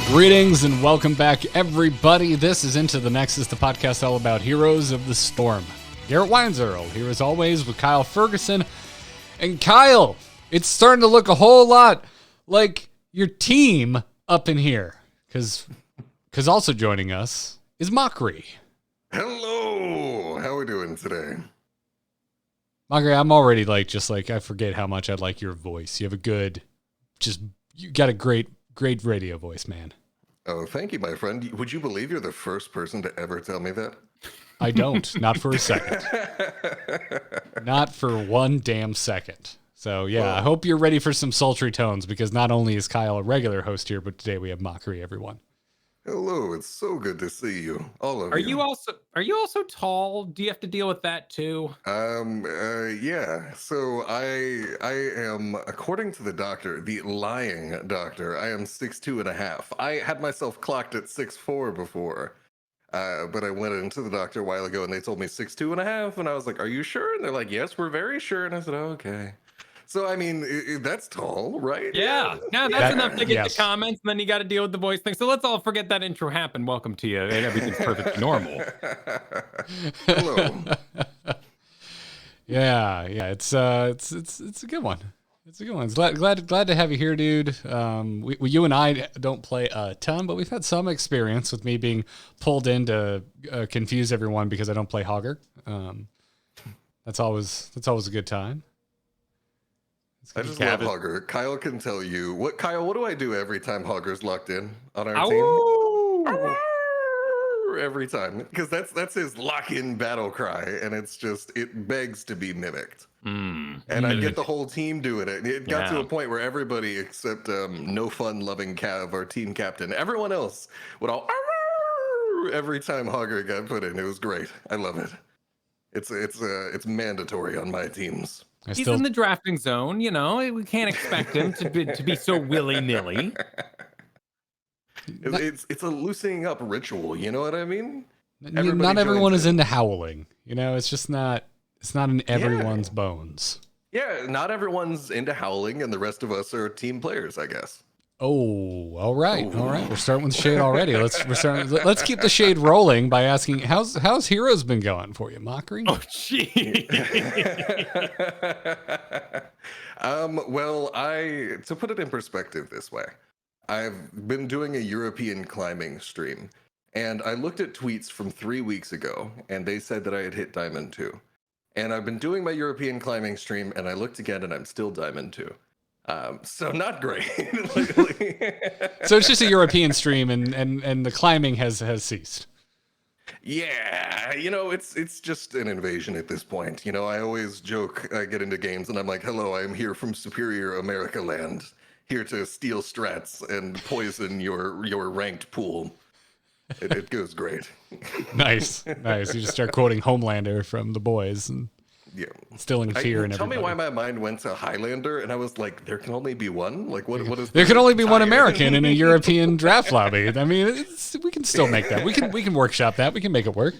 Greetings and welcome back, everybody. This is Into the Nexus, the podcast all about Heroes of the Storm. Garrett Weinzierl here as always with Kyle Fergusson. And Kyle, it's starting to look a whole lot like your team up in here. Because also joining us is Mochrie. Hello! How are we doing today? Mochrie, I'm already I forget how much I like your voice. You have you got a great radio voice, man. Oh, thank you, my friend. Would you believe you're the first person to ever tell me that? I don't. Not for a second. Not for one damn second. So, yeah, well, I hope you're ready for some sultry tones, because not only is Kyle a regular host here, but today we have Mochrie, everyone. Hello, it's so good to see you. All of you. Are you also tall? Do you have to deal with that too? Yeah. So I am, according to the doctor, the lying doctor, I am 6'2.5". I had myself clocked at 6'4" before. But I went into the doctor a while ago and they told me 6'2.5", and I was like, "Are you sure?" And they're like, "Yes, we're very sure." And I said, "Oh, okay." So, I mean, that's tall, right? Yeah. No, that's enough to get the comments, and then you got to deal with the voice thing. So let's all forget that intro happened. Welcome to you, and everything's perfectly normal. Hello. Yeah, it's a good one. It's a good one. Glad to have you here, dude. You and I don't play a ton, but we've had some experience with me being pulled in to confuse everyone because I don't play Hogger. That's always a good time. I just love Hogger. Kyle can tell you Kyle, what do I do every time Hogger's locked in on our team? Every time, because that's his lock-in battle cry, and it begs to be mimicked. And I get the whole team doing it. It got to a point where everybody except no fun loving Cav, our team captain, everyone else would all every time Hogger got put in. It was great. I love it. It's mandatory on my teams. He's in the drafting zone, you know. We can't expect him to be so willy-nilly. It's a loosening up ritual, you know what I mean? Not everyone is into howling. You know, it's not in everyone's bones. Yeah, not everyone's into howling, and the rest of us are team players, I guess. Oh, all right. We're starting with shade already. Let's keep the shade rolling by asking how's Heroes been going for you, Mochrie? Oh, gee. Well, to put it in perspective this way, I've been doing a European climbing stream, and I looked at tweets from 3 weeks ago, and they said that I had hit Diamond 2. And I've been doing my European climbing stream, and I looked again, and I'm still Diamond 2. So not great. So it's just a European stream, and the climbing has ceased. Yeah, you know, it's just an invasion at this point. You know, I always joke, I get into games and I'm like, "Hello, I'm here from Superior America Land, here to steal strats and poison your ranked pool." It goes great. Nice. You just start quoting Homelander from The Boys and instilling fear in everybody. Tell me why my mind went to Highlander, and I was like, there can only be one? Like, what is there can only be one American in a European draft lobby. I mean, we can still make that. We can workshop that. We can make it work.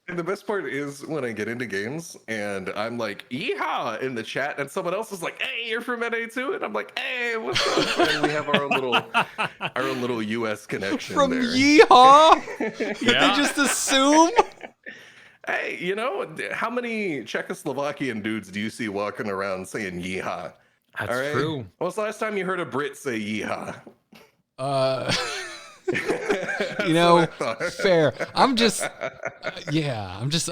And the best part is when I get into games and I'm like, "Yeehaw!" in the chat, and someone else is like, "Hey, you're from NA2," and I'm like, "Hey, what's up?" And we have our own little US connection from there. Yeehaw? Did they just assume? Hey, you know, how many Czechoslovakian dudes do you see walking around saying "yeehaw"? That's true. When was the last time you heard a Brit say "yeehaw"? You know, fair. I'm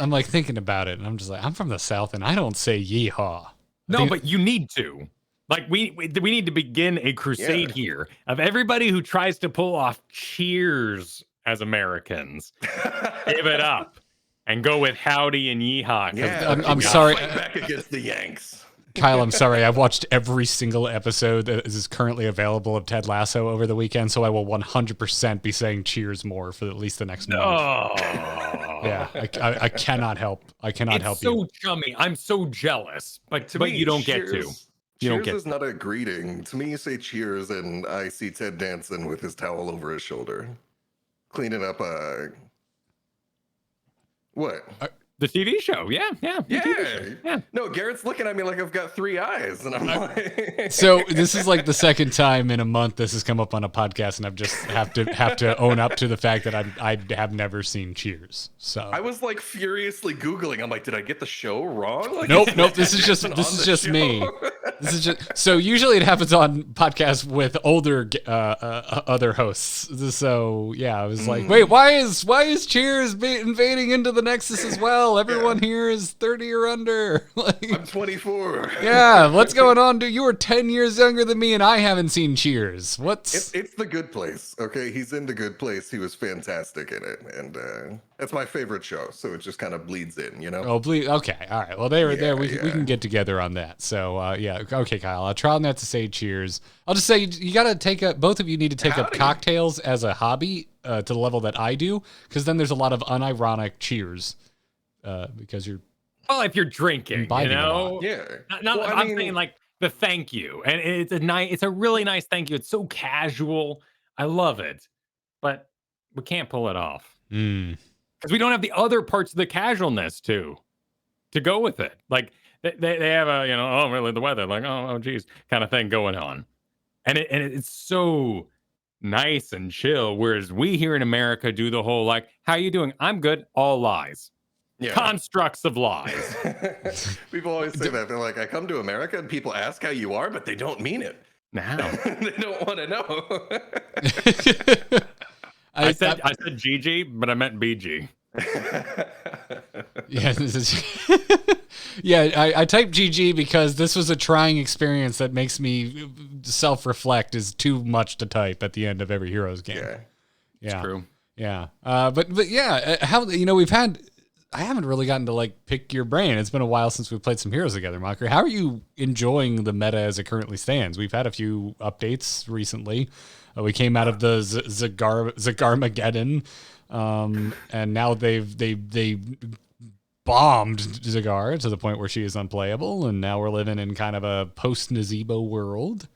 like thinking about it, and I'm just like, I'm from the South, and I don't say "yeehaw." No, but you need to. Like, we need to begin a crusade here of everybody who tries to pull off "cheers" as Americans. Give it up. And go with howdy and yeehaw. Yeah, I'm sorry. Fight back against the Yanks. Kyle, I'm sorry. I've watched every single episode that is currently available of Ted Lasso over the weekend, so I will 100% be saying cheers more for at least the next month. Oh. Yeah, I cannot help. I cannot help you. It's so chummy. I'm so jealous. But me, you don't get to. Cheers is not a greeting. To me, you say cheers, and I see Ted dancing with his towel over his shoulder, cleaning up a... What? The TV show, yeah. No, Garrett's looking at me like I've got 3 eyes, and I'm like, So this is like the second time in a month this has come up on a podcast, and I've just have to own up to the fact that I have never seen Cheers. So I was like furiously Googling. I'm like, did I get the show wrong? Like, nope. This is just me. This is just so usually it happens on podcasts with older other hosts. So yeah, I was like, wait, why is Cheers invading into the Nexus as well? Everyone here is 30 or under. Like, I'm 24. Yeah, what's going on, dude? You were 10 years younger than me, and I haven't seen Cheers. It's The Good Place, okay? He's in The Good Place. He was fantastic in it, and that's my favorite show, so it just kind of bleeds in, you know? Oh, okay, all right. Well, they were there. We can get together on that. So, yeah, okay, Kyle. I'll try not to say Cheers. I'll just say you got to take up, both of you need to take up cocktails as a hobby to the level that I do, because then there's a lot of unironic cheers because you're... Well, if you're drinking, you know? Yeah. I'm saying like the thank you. And it's a really nice thank you. It's so casual. I love it. But we can't pull it off. Because we don't have the other parts of the casualness to go with it. Like they have a, oh, really, the weather, like, oh, geez, kind of thing going on. And it's so nice and chill. Whereas we here in America do the whole, like, how you doing? I'm good. All lies. Yeah. Constructs of lies. People always say that. They're like, I come to America and people ask how you are, but they don't mean it. Now they don't want to know. I said GG, but I meant BG. I typed GG because this was a trying experience that makes me self-reflect is too much to type at the end of every Heroes game. Yeah. It's true. Yeah. But yeah, how, I haven't really gotten to like pick your brain. It's been a while since we've played some Heroes together, Mochrie. How are you enjoying the meta as it currently stands? We've had a few updates recently. We came out of the Zagarmageddon, and now they bombed Zagar to the point where she is unplayable, and now we're living in kind of a post-Nazeebo world.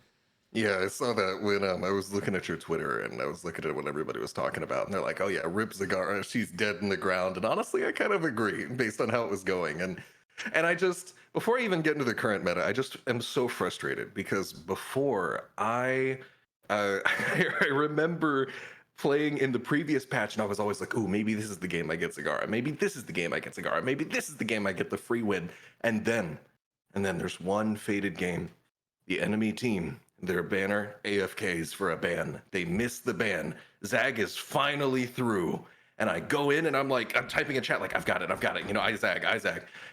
Yeah, I saw that when I was looking at your Twitter, and I was looking at what everybody was talking about, and they're like, oh yeah, rip Zagara, she's dead in the ground. And honestly, I kind of agree based on how it was going. And I just, before I even get into the current meta, I just am so frustrated because before I remember playing in the previous patch, and I was always like, oh, maybe this is the game I get Zagara. Maybe this is the game I get Zagara. Maybe this is the game I get the free win. And then there's one fated game, the enemy team, their banner AFKs for a ban. They missed the ban. Zag is finally through. And I go in and I'm like, I'm typing a chat like, I've got it. I zag.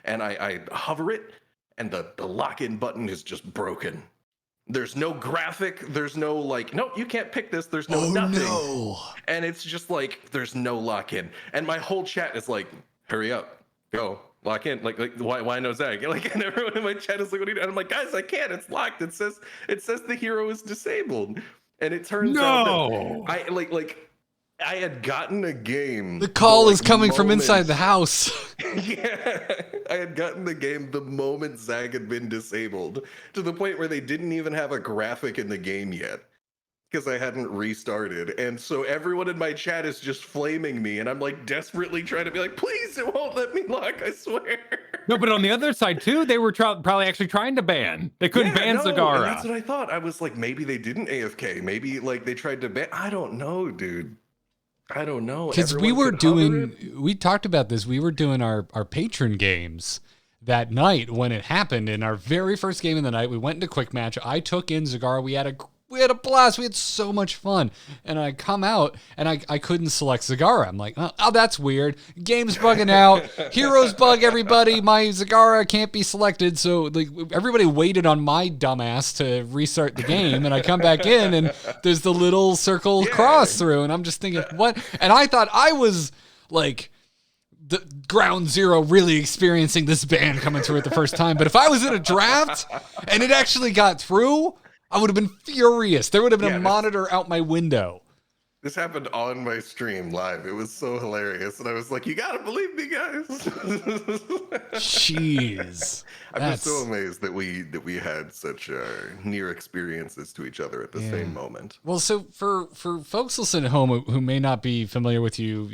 And I hover it, and the lock-in button is just broken. There's no graphic. There's no like, no, you can't pick this. There's no nothing. No. And it's just like, there's no lock-in. And my whole chat is like, hurry up, go. Lock in, like why no Zag? Like, and everyone in my chat is like, what are you doing? And I'm like, guys, I can't. It's locked. It says the hero is disabled, and it turns out that I had gotten a game. The call is coming from inside the house. Yeah, I had gotten the game the moment Zag had been disabled, to the point where they didn't even have a graphic in the game yet, because I hadn't restarted. And so everyone in my chat is just flaming me, and I'm like desperately trying to be like, please, it won't let me lock, I swear. No, but on the other side too, they were probably actually trying to ban. They couldn't ban Zagara. That's what I thought. I was like, maybe they didn't AFK. Maybe like they tried to ban. I don't know, dude. I don't know. Because we talked about this. We were doing our patron games that night when it happened. In our very first game of the night, we went into quick match. I took in Zagara. We had a blast. We had so much fun. And I come out and I couldn't select Zagara. I'm like, oh, that's weird. Game's bugging out. Heroes bug everybody. My Zagara can't be selected. So like everybody waited on my dumbass to restart the game. And I come back in and there's the little circle cross through. And I'm just thinking, what? And I thought I was like the ground zero really experiencing this ban coming through it the first time. But if I was in a draft and it actually got through, I would have been furious. There would have been a monitor out my window. This happened on my stream live. It was so hilarious. And I was like, you got to believe me, guys. Jeez. I'm just so amazed that we had such near experiences to each other at the same moment. Well, so for folks listening at home who may not be familiar with you,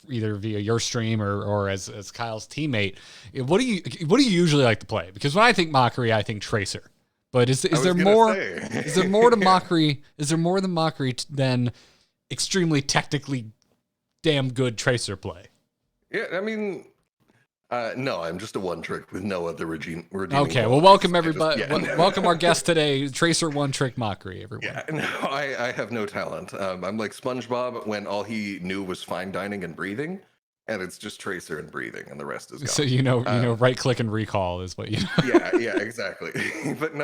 either via your stream or as Kyle's teammate. What do you usually like to play? Because when I think Mochrie, I think Tracer. But is there more? Is there more to Mochrie? Is there more than Mochrie than extremely technically damn good Tracer play? Yeah, I mean, no, I'm just a one trick with no other redeeming Okay, well, welcome everybody. Welcome our guest today, Tracer one trick Mochrie, everyone. Yeah, no, I have no talent. I'm like SpongeBob when all he knew was fine dining and breathing, and it's just Tracer and breathing, and the rest is gone. So right click and recall is what you know. Yeah, exactly. But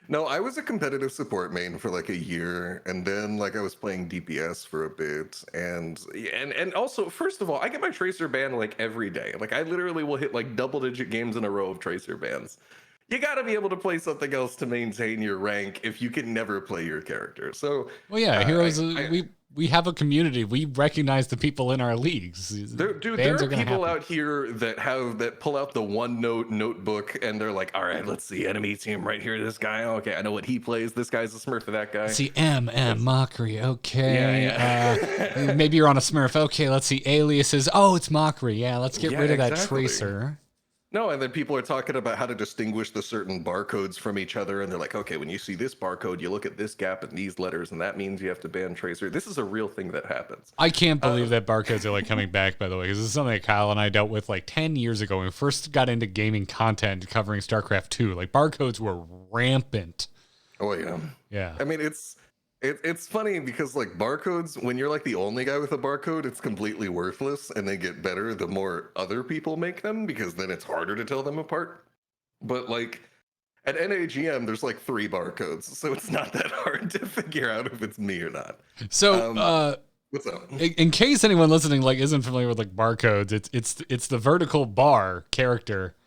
no, I was a competitive support main for like a year, and then like I was playing DPS for a bit, and also, first of all, I get my Tracer ban like every day. Like I literally will hit like double-digit games in a row of Tracer bans. You got to be able to play something else to maintain your rank if you can never play your character. So, well, yeah, Heroes, we have a community. We recognize the people in our leagues. There are people out here that pull out the OneNote notebook and they're like, all right, let's see, enemy team right here. This guy, okay, I know what he plays. This guy's a Smurf for that guy. See, Mochrie, okay. Yeah. Maybe you're on a Smurf. Okay, let's see, aliases. Oh, it's Mochrie. Yeah, let's get rid of that Tracer. No, and then people are talking about how to distinguish the certain barcodes from each other, and they're like, okay, when you see this barcode, you look at this gap in these letters, and that means you have to ban Tracer. This is a real thing that happens. I can't believe that barcodes are like coming back, by the way, because this is something that Kyle and I dealt with like 10 years ago when we first got into gaming content covering StarCraft 2. Like barcodes were rampant. Oh yeah. Yeah. I mean, it's funny because like barcodes, when you're like the only guy with a barcode, it's completely worthless, and they get better the more other people make them because then it's harder to tell them apart. But like at NAGM, there's like 3 barcodes, so it's not that hard to figure out if it's me or not. So what's up? In case anyone listening like isn't familiar with like barcodes, it's the vertical bar character.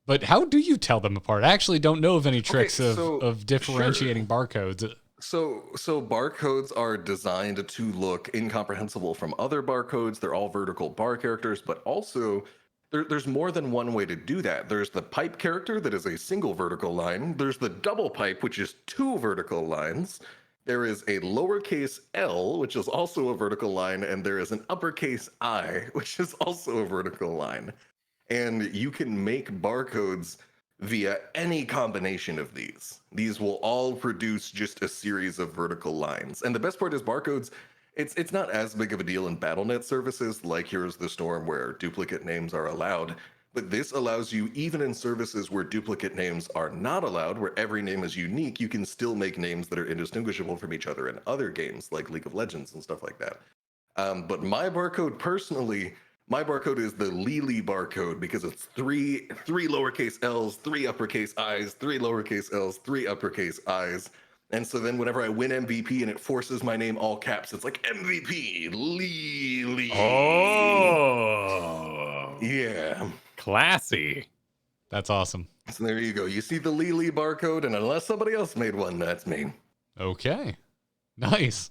But how do you tell them apart? I actually don't know of any tricks of differentiating barcodes. So barcodes are designed to look incomprehensible from other barcodes. They're all vertical bar characters, but also there's more than one way to do that. There's the pipe character that is a single vertical line. There's the double pipe, which is 2 vertical lines. There is a lowercase L, which is also a vertical line, and there is an uppercase I, which is also a vertical line. And you can make barcodes via any combination of these. These will all produce just a series of vertical lines. And the best part is barcodes, it's not as big of a deal in BattleNet services like Heroes of the Storm where duplicate names are allowed, but this allows you, even in services where duplicate names are not allowed, where every name is unique, you can still make names that are indistinguishable from each other in other games like League of Legends and stuff like that. But my barcode personally, my barcode is the Lily barcode because it's three lowercase L's, 3 uppercase I's, 3 lowercase L's, 3 uppercase I's. And so then whenever I win MVP and it forces my name all caps, it's like MVP, Lily. Oh. Yeah. Classy. That's awesome. So there you go. You see the Lily barcode, and unless somebody else made one, that's me. Okay. Nice.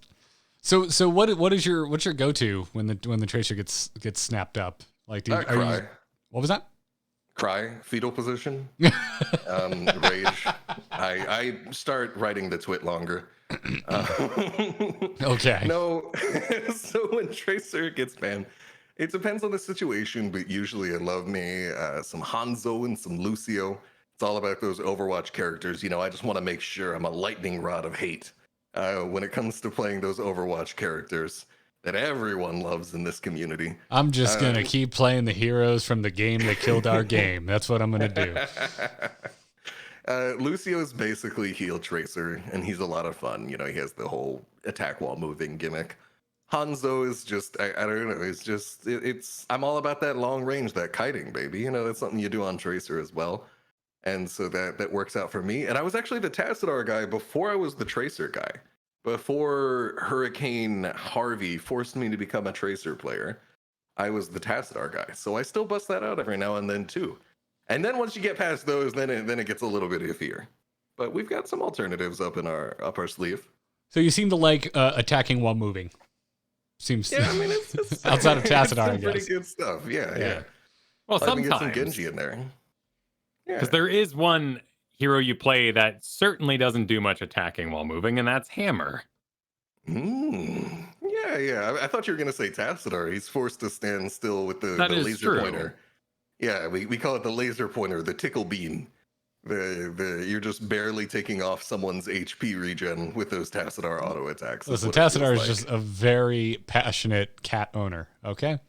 So what's your go-to when the Tracer gets snapped up? Like cry. What was that? Cry, fetal position, rage. I start writing the twit longer. Okay. No, so when Tracer gets banned, it depends on the situation, but usually I love me some Hanzo and some Lucio. It's all about those Overwatch characters. You know, I just want to make sure I'm a lightning rod of hate. When it comes to playing those Overwatch characters that everyone loves in this community. I'm just going to keep playing the heroes from the game that killed our game. That's what I'm going to do. Lucio is basically heal Tracer, and he's a lot of fun. You know, he has the whole attack while moving gimmick. Hanzo is just, I don't know, it's just, I'm all about that long range, that kiting, baby. You know, that's something you do on Tracer as well. And so that works out for me. And I was actually the Tassadar guy before I was the Tracer guy. Before Hurricane Harvey forced me to become a Tracer player, I was the Tassadar guy. So I still bust that out every now and then too. And then once you get past those, then it gets a little bit iffier. But we've got some alternatives up our sleeve. So you seem to like attacking while moving. Seems. Yeah, I mean it's outside of Tassadar, I guess. Pretty good stuff. Yeah. Well, I can sometimes get some Genji in there. Because there is one hero you play that certainly doesn't do much attacking while moving, and that's Hammer. Yeah, Yeah. I thought you were gonna say Tassadar. He's forced to stand still with the laser pointer. Yeah, we call it the laser pointer, the tickle beam. You're just barely taking off someone's HP regen with those Tassadar auto attacks. Listen, Tassadar is just a very passionate cat owner. Okay.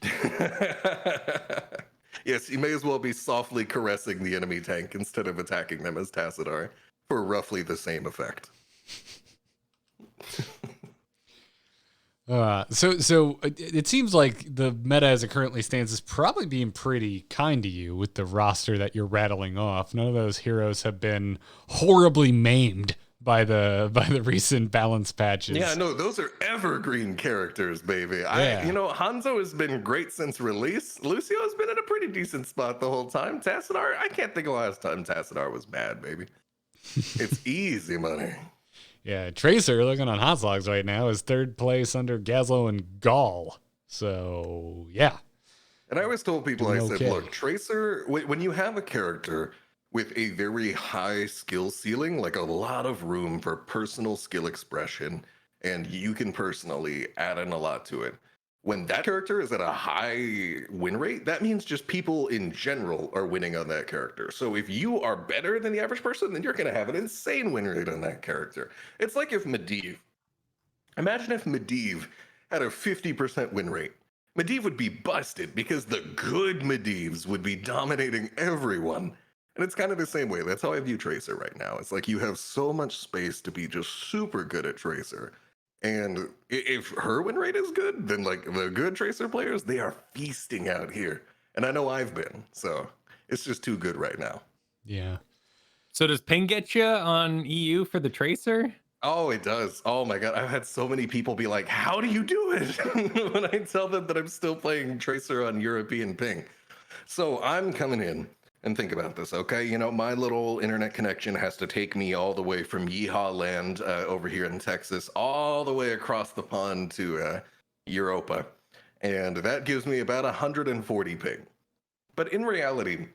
Yes, you may as well be softly caressing the enemy tank instead of attacking them as Tassadar for roughly the same effect. So it seems like the meta as it currently stands is probably being pretty kind to you with the roster that you're rattling off. None of those heroes have been horribly maimed by the recent balance patches. Yeah, no, those are evergreen characters, baby. Yeah. Hanzo has been great since release. Lucio has been in a pretty decent spot the whole time. Tassadar, I can't think of the last time Tassadar was bad, baby. It's easy money. Yeah, Tracer, looking on Hot Logs right now, is third place under Gazlo and Gall. So, yeah. And I always told people, said, look, Tracer, when you have a character with a very high skill ceiling, like a lot of room for personal skill expression, and you can personally add in a lot to it, when that character is at a high win rate, that means just people in general are winning on that character. So if you are better than the average person, then you're going to have an insane win rate on that character. It's like if imagine if Medivh had a 50% win rate. Medivh would be busted because the good Medivhs would be dominating everyone. And it's kind of the same way. That's how I view Tracer right now. It's like you have so much space to be just super good at Tracer. And if her win rate is good, then like the good Tracer players, they are feasting out here. And I know I've been, so it's just too good right now. Yeah. So does ping get you on EU for the Tracer? Oh, it does. Oh my God. I've had so many people be like, how do you do it? When I tell them that I'm still playing Tracer on European ping. So I'm coming in. And think about this, okay? My little internet connection has to take me all the way from Yeehaw land over here in Texas, all the way across the pond to Europa. And that gives me about 140 ping. But in reality,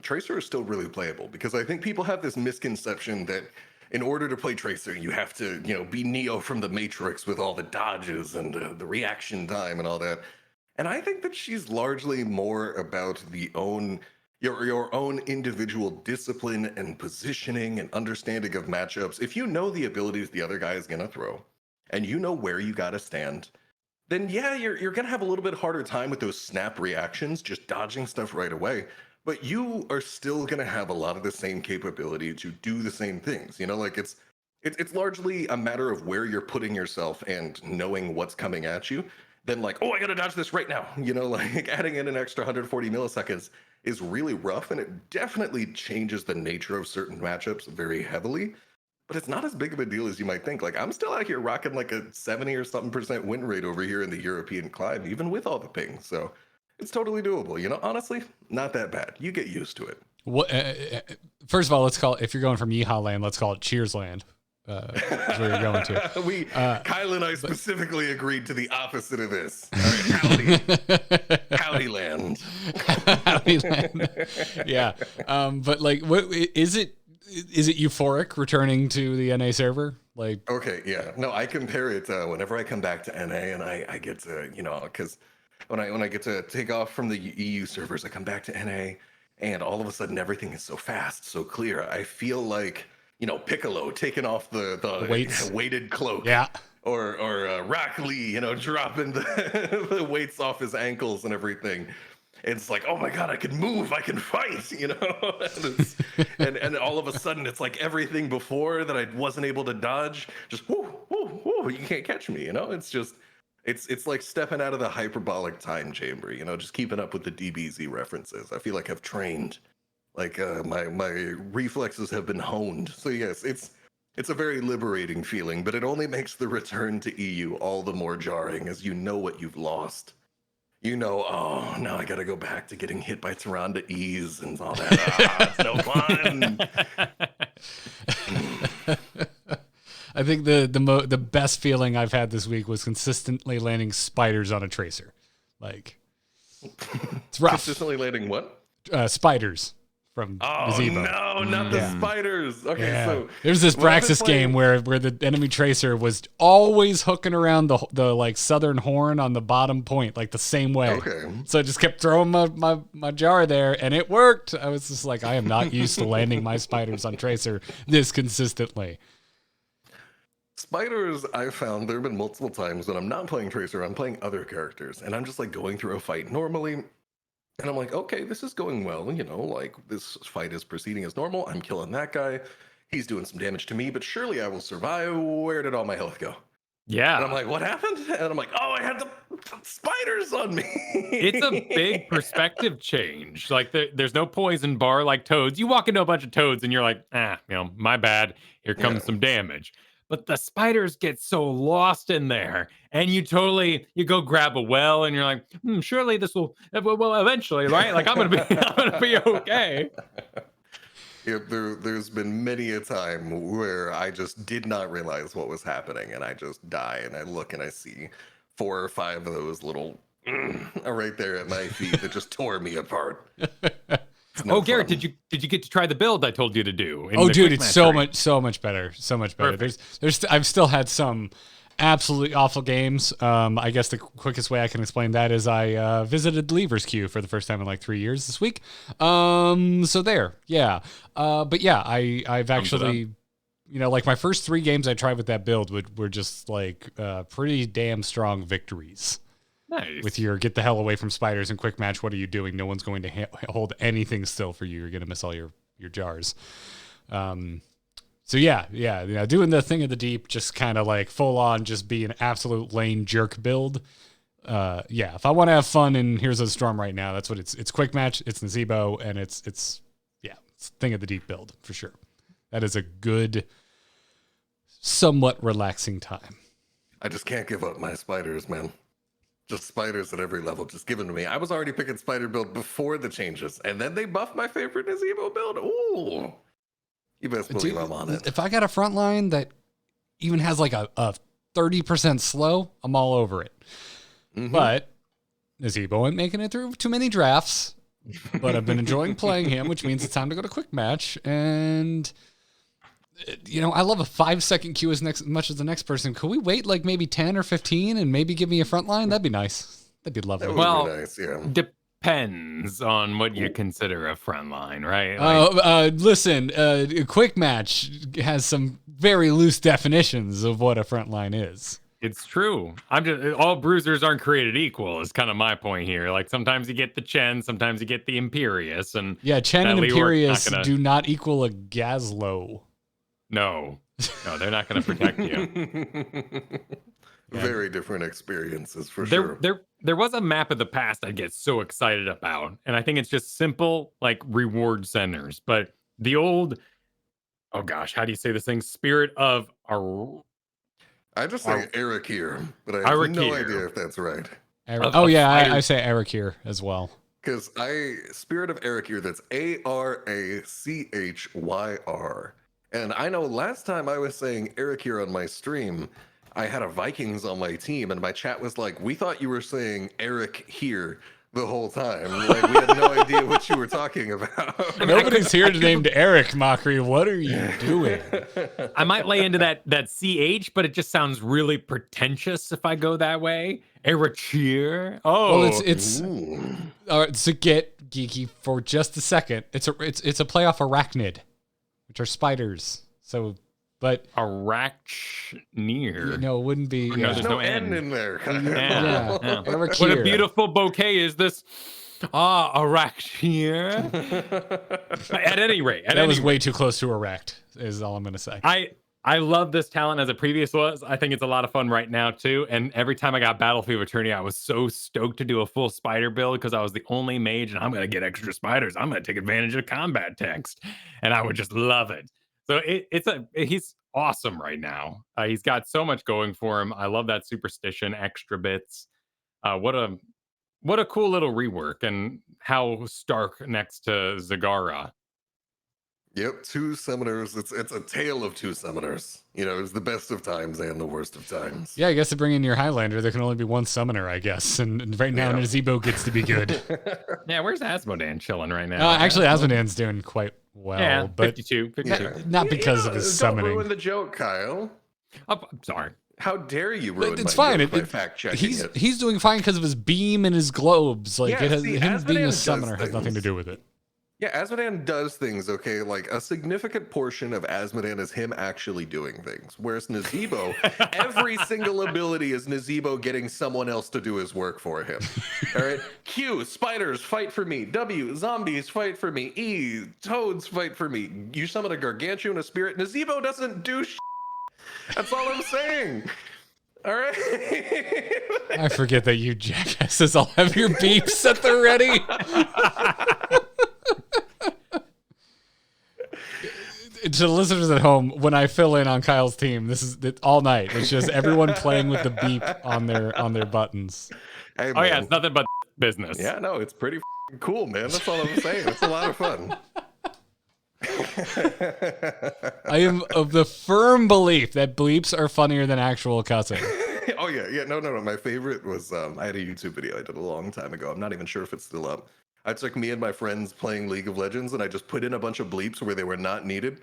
Tracer is still really playable because I think people have this misconception that in order to play Tracer, you have to, be Neo from the Matrix with all the dodges and the reaction time and all that. And I think that she's largely more about your own individual discipline and positioning and understanding of matchups. If you know the abilities the other guy is going to throw and you know where you got to stand, then yeah, you're going to have a little bit harder time with those snap reactions, just dodging stuff right away. But you are still going to have a lot of the same capability to do the same things. It's largely a matter of where you're putting yourself and knowing what's coming at you. Then like, oh, I got to dodge this right now. Like adding in an extra 140 milliseconds is really rough, and it definitely changes the nature of certain matchups very heavily. But it's not as big of a deal as you might think. Like I'm still out here rocking like a 70 or something% win rate over here in the European climb, even with all the ping. So it's totally doable. Honestly, not that bad. You get used to it. What? First of all, let's call it, if you're going from Yeehaw land, let's call it Cheers land. Is where you're going to. Kyle and I specifically agreed to the opposite of this. Right, howdy land. Howdy land. Yeah. But like, what is it? Is it euphoric returning to the NA server? Like, okay, yeah. No, I compare it whenever I come back to NA and I get to, because when I get to take off from the EU servers, I come back to NA and all of a sudden everything is so fast, so clear. I feel like Piccolo taking off the weighted cloak. Yeah. Or Rock Lee, dropping the weights off his ankles and everything. It's like, oh my God, I can move, I can fight, and all of a sudden it's like everything before that I wasn't able to dodge, just whoo, whoo, whoo, you can't catch me, It's just, it's like stepping out of the hyperbolic time chamber, just keeping up with the DBZ references. I feel like I've trained. Like my reflexes have been honed. So yes, it's a very liberating feeling, but it only makes the return to EU all the more jarring as you know what you've lost. Oh, now I got to go back to getting hit by Tyrande Ease and all that. It's no fun. I think the best feeling I've had this week was consistently landing spiders on a Tracer. Like, it's rough. Consistently landing what? Spiders. from Oh Nazeebo. no, not the spiders. Okay, so there's this when I've been Praxis game where the enemy tracer was always hooking around the like southern horn on the bottom point, like the same way. Okay. So I just kept throwing my jar there, and it worked. I was just like, I am not used to landing my spiders on tracer this consistently. Spiders, I've found there have been multiple times when I'm not playing Tracer, I'm playing other characters, and I'm just like going through a fight normally, and I'm like, okay, this is going well, you know, like this fight is proceeding as normal. I'm killing that guy. He's doing some damage to me, but surely I will survive. Where did all my health go? Yeah. And I'm like, what happened? And I'm like, oh, I had the spiders on me. It's a big perspective change. Like there's no poison bar like toads. You walk into a bunch of toads and you're like, my bad. Here comes some damage. But the spiders get so lost in there, and you go grab a well, and you're like, surely this will, well, eventually, right? Like I'm gonna be okay. Yeah, there's been many a time where I just did not realize what was happening, and I just die, and I look and I see 4 or 5 of those little right there at my feet that just tore me apart. Garrett, did you get to try the build I told you to do? Dude, it's so much better. So much better. Perfect. I've still had some absolutely awful games. I guess the quickest way I can explain that is I visited Lever's Queue for the first time in like 3 years this week. So there, yeah. But yeah, I've actually, like my first 3 games I tried with that build were just like pretty damn strong victories. Nice. With your get the hell away from spiders and quick match, what are you doing? No one's going to hold anything still for you. You're going to miss all your jars. So yeah, doing the thing of the deep, just kind of like full on, just be an absolute lane jerk build. If I want to have fun in Heroes of the Storm right now, that's what it's quick match, it's Nazeebo, and it's thing of the deep build for sure. That is a good, somewhat relaxing time. I just can't give up my spiders, man. Just spiders at every level, just given to me. I was already picking spider build before the changes, and then they buffed my favorite Nazeebo build. Ooh, you best believe I'm on it. If I got a front line that even has like a 30% slow, I'm all over it. Mm-hmm. But Nazeebo ain't making it through too many drafts, but I've been enjoying playing him, which means it's time to go to quick match. And I love a 5-second queue as much as the next person. Could we wait like maybe 10 or 15 and maybe give me a front line? That'd be nice. That'd be lovely. That would be nice, yeah. Depends on what you consider a front line, right? Listen, quick match has some very loose definitions of what a front line is. It's true. All bruisers aren't created equal is kind of my point here. Like sometimes you get the Chen, sometimes you get the Imperious, and Chen and Imperious do not equal a Gazlo. No, they're not going to protect you. Very different experiences for sure. There was a map of the past I get so excited about, and I think it's just simple, like reward centers. But the old, how do you say this thing? Spirit of I just say Eric here, but I have no idea if that's right. I say Eric here as well. Because Spirit of Eric here, that's ARACHYR. And I know last time I was saying Eric here on my stream, I had a Vikings on my team, and my chat was like, we thought you were saying Eric here the whole time. Like, we had no idea what you were talking about. Nobody's here named Eric, Mochrie. What are you doing? I might lay into that CH, but it just sounds really pretentious if I go that way. Eric here. Oh. Well, it's all right, so get geeky for just a second. It's a play off arachnid, which are spiders. So, but Arachneer. No, it wouldn't be. No, there's no N in there. What a beautiful bouquet is this? Arachneer. At any rate, that was way too close to erect. Is all I'm going to say. I love this talent as it previous was. I think it's a lot of fun right now too. And every time I got Battlefield Eternity, I was so stoked to do a full spider build because I was the only mage, and I'm going to get extra spiders. I'm going to take advantage of combat text, and I would just love it. So he's awesome right now. He's got so much going for him. I love that superstition, extra bits. What a cool little rework, and how stark next to Zagara. Yep, two summoners. It's a tale of two summoners. You know, it's the best of times and the worst of times. Yeah, I guess to bring in your Highlander, there can only be one summoner, I guess. And right now, Nazeebo gets to be good. Yeah, where's Asmodan chilling right now? Actually, Asmodan's doing quite well. Yeah, but 52. Not because of his summoning. Don't ruin the joke, Kyle. I'm sorry. How dare you ruin It's my fine. joke by fact checking it. He's doing fine because of his beam and his globes. Like Yeah, see, him being a Asmodan summoner does has nothing to things. do with it. Yeah, Asmodan does things, okay? Like, a significant portion of Asmodan is him actually doing things. Whereas Nazeebo, every single ability is Nazeebo getting someone else to do his work for him. All right? Q, spiders, fight for me. W, zombies, fight for me. E, toads, fight for me. You summon a gargantuan, a spirit. Nazeebo doesn't do shit. That's all I'm saying. All right? I forget that you jackasses all have your beeps at the ready. To the listeners at home, when I fill in on Kyle's team, this is all night. It's just everyone playing with the beep on their buttons. Hey, oh yeah, it's nothing but business. Yeah, no, it's pretty cool, man. That's all I'm saying. It's a lot of fun. I am of the firm belief that bleeps are funnier than actual cussing. Oh yeah. No. My favorite was I had a YouTube video I did a long time ago. I'm not even sure if it's still up. I took me and my friends playing League of Legends, and I just put in a bunch of bleeps where they were not needed.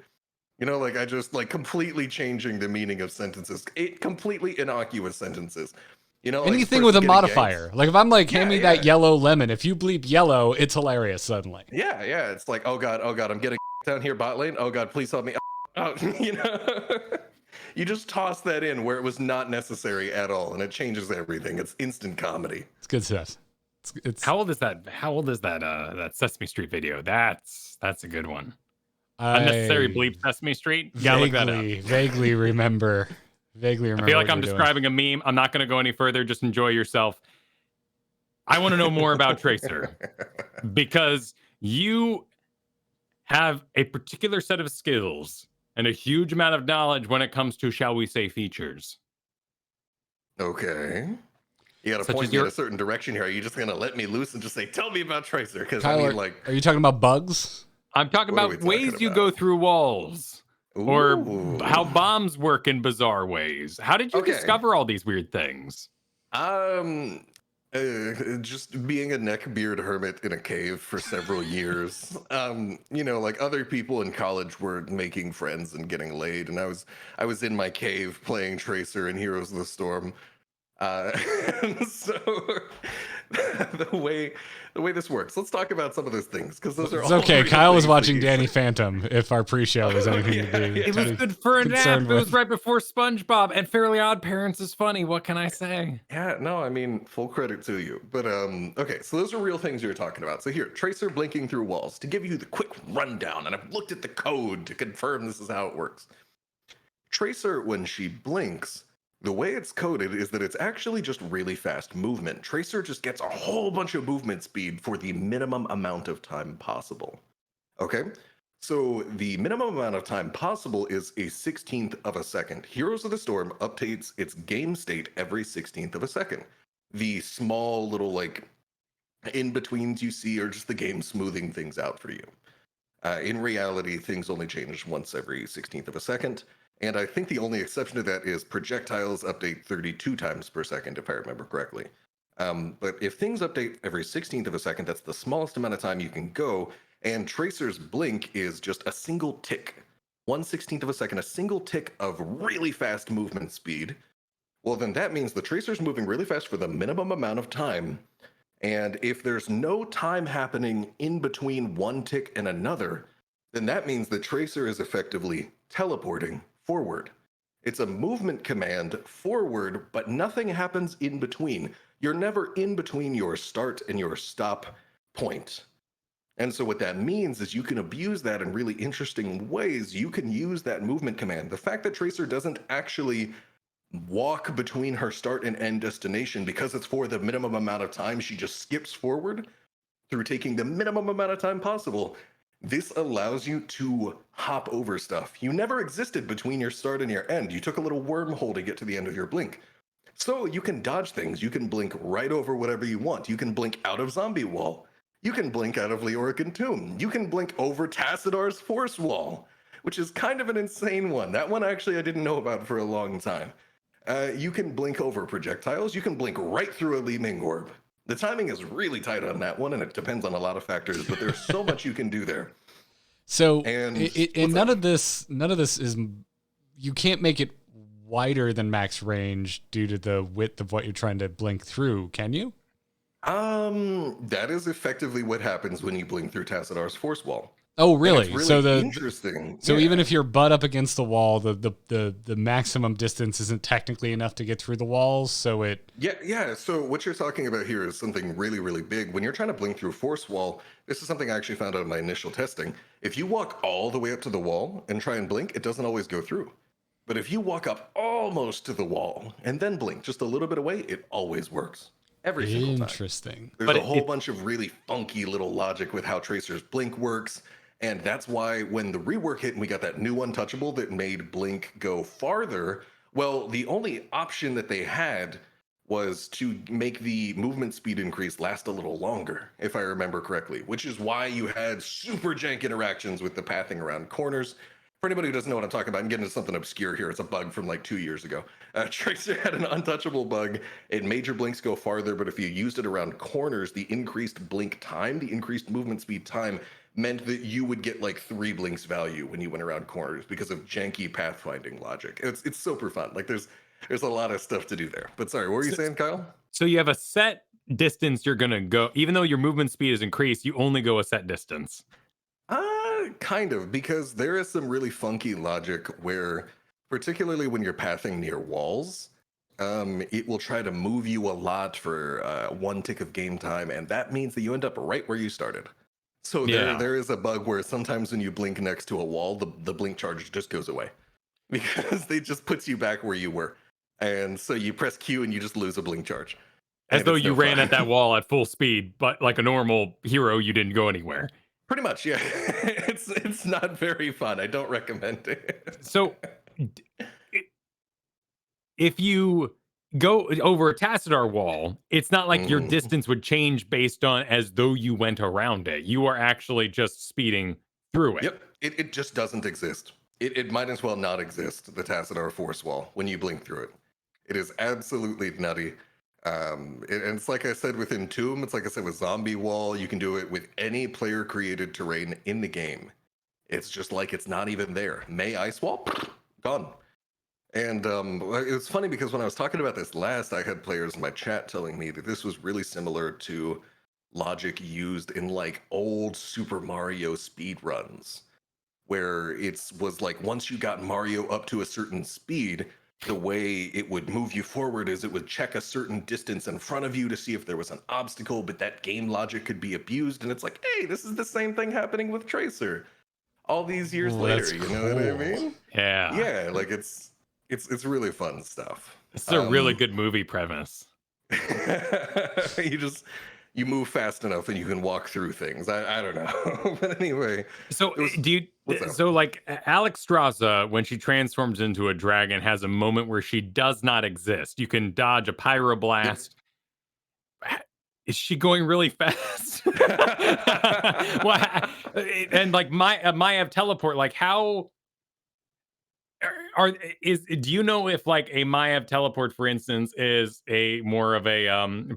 You know, like I just like completely changing the meaning of sentences, completely innocuous sentences. You know, anything like with a modifier. Like if I'm like, hand me that yellow lemon. If you bleep yellow, it's hilarious suddenly. Yeah. It's like, oh god, I'm getting down here bot lane. Oh god, please help me. Oh, you know, you just toss that in where it was not necessary at all, and it changes everything. It's instant comedy. It's good stuff. It's How old is that? That Sesame Street video? That's a good one. Unnecessary bleep Sesame Street. Yeah, look that up. Vaguely remember. I feel like I'm describing a meme. I'm not going to go any further. Just enjoy yourself. I want to know more about Tracer because you have a particular set of skills and a huge amount of knowledge when it comes to, shall we say, features. Okay. You got to point me in a certain direction here. Are you just going to let me loose and just say, tell me about Tracer? Because I mean, like, are you talking about bugs? I'm talking about ways you go through walls. Ooh. Or how bombs work in bizarre ways. How did you discover all these weird things? Just being a neckbeard hermit in a cave for several years. You know, like other people in college were making friends and getting laid, and I was in my cave playing Tracer in Heroes of the Storm. And so the way this works, let's talk about some of those things because those are. It's okay. Kyle was watching Danny Phantom. If our pre-show was anything to be, it was good for a nap. It was right before SpongeBob, and Fairly Odd Parents is funny. What can I say? Yeah, no, I mean, full credit to you. But okay, so those are real things you're talking about. So here, Tracer blinking through walls. To give you the quick rundown, and I've looked at the code to confirm this is how it works. Tracer, when she blinks, the way it's coded is that it's actually just really fast movement. Tracer just gets a whole bunch of movement speed for the minimum amount of time possible. Okay? So the minimum amount of time possible is a 16th of a second. Heroes of the Storm updates its game state every 16th of a second. The small little like in-betweens you see are just the game smoothing things out for you. In reality, things only change once every 16th of a second. And I think the only exception to that is projectiles update 32 times per second, if I remember correctly. But if things update every 16th of a second, that's the smallest amount of time you can go. And Tracer's blink is just a single tick, 1/16 of a second, a single tick of really fast movement speed. Well, then that means the Tracer's moving really fast for the minimum amount of time. And if there's no time happening in between one tick and another, then that means the Tracer is effectively teleporting forward. It's a movement command forward, but nothing happens in between. You're never in between your start and your stop point. And so what that means is you can abuse that in really interesting ways. You can use that movement command. The fact that Tracer doesn't actually walk between her start and end destination because it's for the minimum amount of time, she just skips forward through taking the minimum amount of time possible. This allows you to hop over stuff. You never existed between your start and your end. You took a little wormhole to get to the end of your blink. So you can dodge things. You can blink right over whatever you want. You can blink out of zombie wall. You can blink out of Leoric Tomb. You can blink over Tassidar's Force Wall, which is kind of an insane one. That one actually I didn't know about for a long time. You can blink over projectiles. You can blink right through a Lee-Ming orb. The timing is really tight on that one, and it depends on a lot of factors, but there's so much you can do there. So, and none of this is, you can't make it wider than max range due to the width of what you're trying to blink through, can you? That is effectively what happens when you blink through Tassidar's Force Wall. Oh, really? So interesting. So even if you're butt up against the wall, the maximum distance isn't technically enough to get through the walls. So it. Yeah. So what you're talking about here is something really, really big. When you're trying to blink through Force Wall, this is something I actually found out in my initial testing. If you walk all the way up to the wall and try and blink, it doesn't always go through. But if you walk up almost to the wall and then blink just a little bit away, it always works. Every single time. Interesting. There's a whole bunch of really funky little logic with how Tracer's blink works. And that's why when the rework hit and we got that new untouchable that made blink go farther, well, the only option that they had was to make the movement speed increase last a little longer, if I remember correctly, which is why you had super jank interactions with the pathing around corners. For anybody who doesn't know what I'm talking about, I'm getting into something obscure here. It's a bug from like 2 years ago. Tracer had an untouchable bug. It made your blinks go farther, but if you used it around corners, the increased blink time, the increased movement speed time, meant that you would get like 3 blinks value when you went around corners because of janky pathfinding logic. It's super fun. Like there's a lot of stuff to do there. But sorry, what were you saying, Kyle? So you have a set distance you're gonna go, even though your movement speed is increased, you only go a set distance. Kind of, because there is some really funky logic where, particularly when you're pathing near walls, it will try to move you a lot for 1 tick of game time, and that means that you end up right where you started. So there is a bug where sometimes when you blink next to a wall, the blink charge just goes away because they just puts you back where you were. And so you press Q and you just lose a blink charge. As though you ran at that wall at full speed, but like a normal hero, you didn't go anywhere. Pretty much, yeah. It's not very fun. I don't recommend it. So if you go over a Tassadar wall, it's not like your distance would change based on as though you went around it. You are actually just speeding through it. Yep. It just doesn't exist. It might as well not exist, the Tassadar Force Wall, when you blink through it. It is absolutely nutty. And it's like I said with Entomb, it's like I said with Zombie Wall, you can do it with any player created terrain in the game. It's just like it's not even there. May Ice Wall, gone. And it was funny because when I was talking about this last, I had players in my chat telling me that this was really similar to logic used in like old Super Mario speed runs, where it was like once you got Mario up to a certain speed, the way it would move you forward is it would check a certain distance in front of you to see if there was an obstacle, but that game logic could be abused. And it's like, hey, this is the same thing happening with Tracer all these years later. You know what I mean? Yeah. Yeah, like it's really fun stuff. It's a really good movie premise. You move fast enough and you can walk through things. I don't know. But anyway. So like Alex Straza, when she transforms into a dragon, has a moment where she does not exist. You can dodge a pyroblast. Yep. Is she going really fast? And like Maiev teleport, like how do you know if like a Maiev teleport, for instance, is a more of a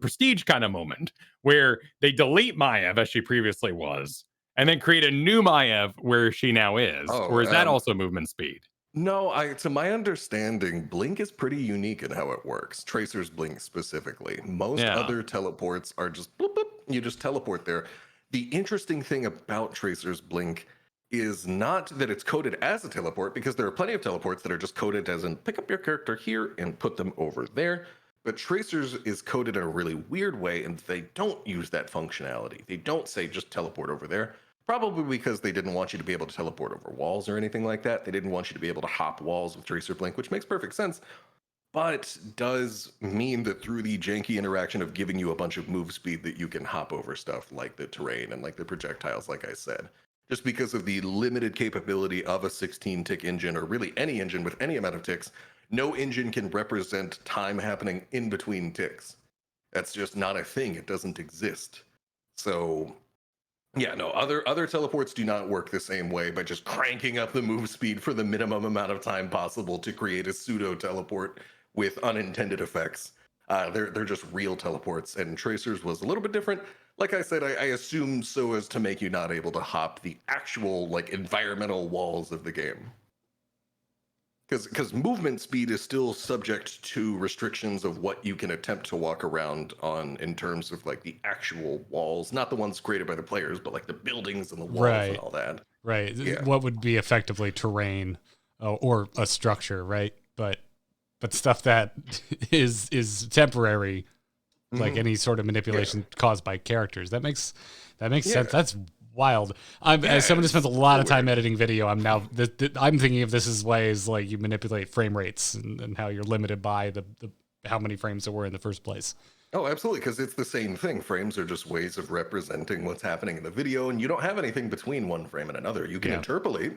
prestige kind of moment where they delete Maiev as she previously was and then create a new Maiev where she now is? Or is that also movement speed? No, to my understanding, Blink is pretty unique in how it works. Tracer's Blink specifically. Most other teleports are just bloop, bloop, you just teleport there. The interesting thing about Tracer's Blink is not that it's coded as a teleport, because there are plenty of teleports that are just coded as in pick up your character here and put them over there. But Tracer's is coded in a really weird way, and they don't use that functionality. They don't say just teleport over there, probably because they didn't want you to be able to teleport over walls or anything like that. They didn't want you to be able to hop walls with Tracer Blink, which makes perfect sense, but does mean that through the janky interaction of giving you a bunch of move speed that you can hop over stuff like the terrain and like the projectiles, like I said. Just because of the limited capability of a 16-tick engine, or really any engine with any amount of ticks, no engine can represent time happening in between ticks. That's just not a thing. It doesn't exist. So Yeah, no, other teleports do not work the same way by just cranking up the move speed for the minimum amount of time possible to create a pseudo teleport with unintended effects. They're just real teleports, and Tracer's was a little bit different. Like I said, I assume so as to make you not able to hop the actual like environmental walls of the game. Because movement speed is still subject to restrictions of what you can attempt to walk around on in terms of like the actual walls, not the ones created by the players, but like the buildings and the walls and all that. Right. Yeah. What would be effectively terrain or a structure, right? But stuff that is temporary, like any sort of manipulation caused by characters. That makes sense. That's wild. As someone who spends a lot of time editing video, I'm now I'm thinking of this as ways like you manipulate frame rates and how you're limited by the how many frames there were in the first place. Oh, absolutely, because it's the same thing. Frames are just ways of representing what's happening in the video, and you don't have anything between one frame and another. You can interpolate,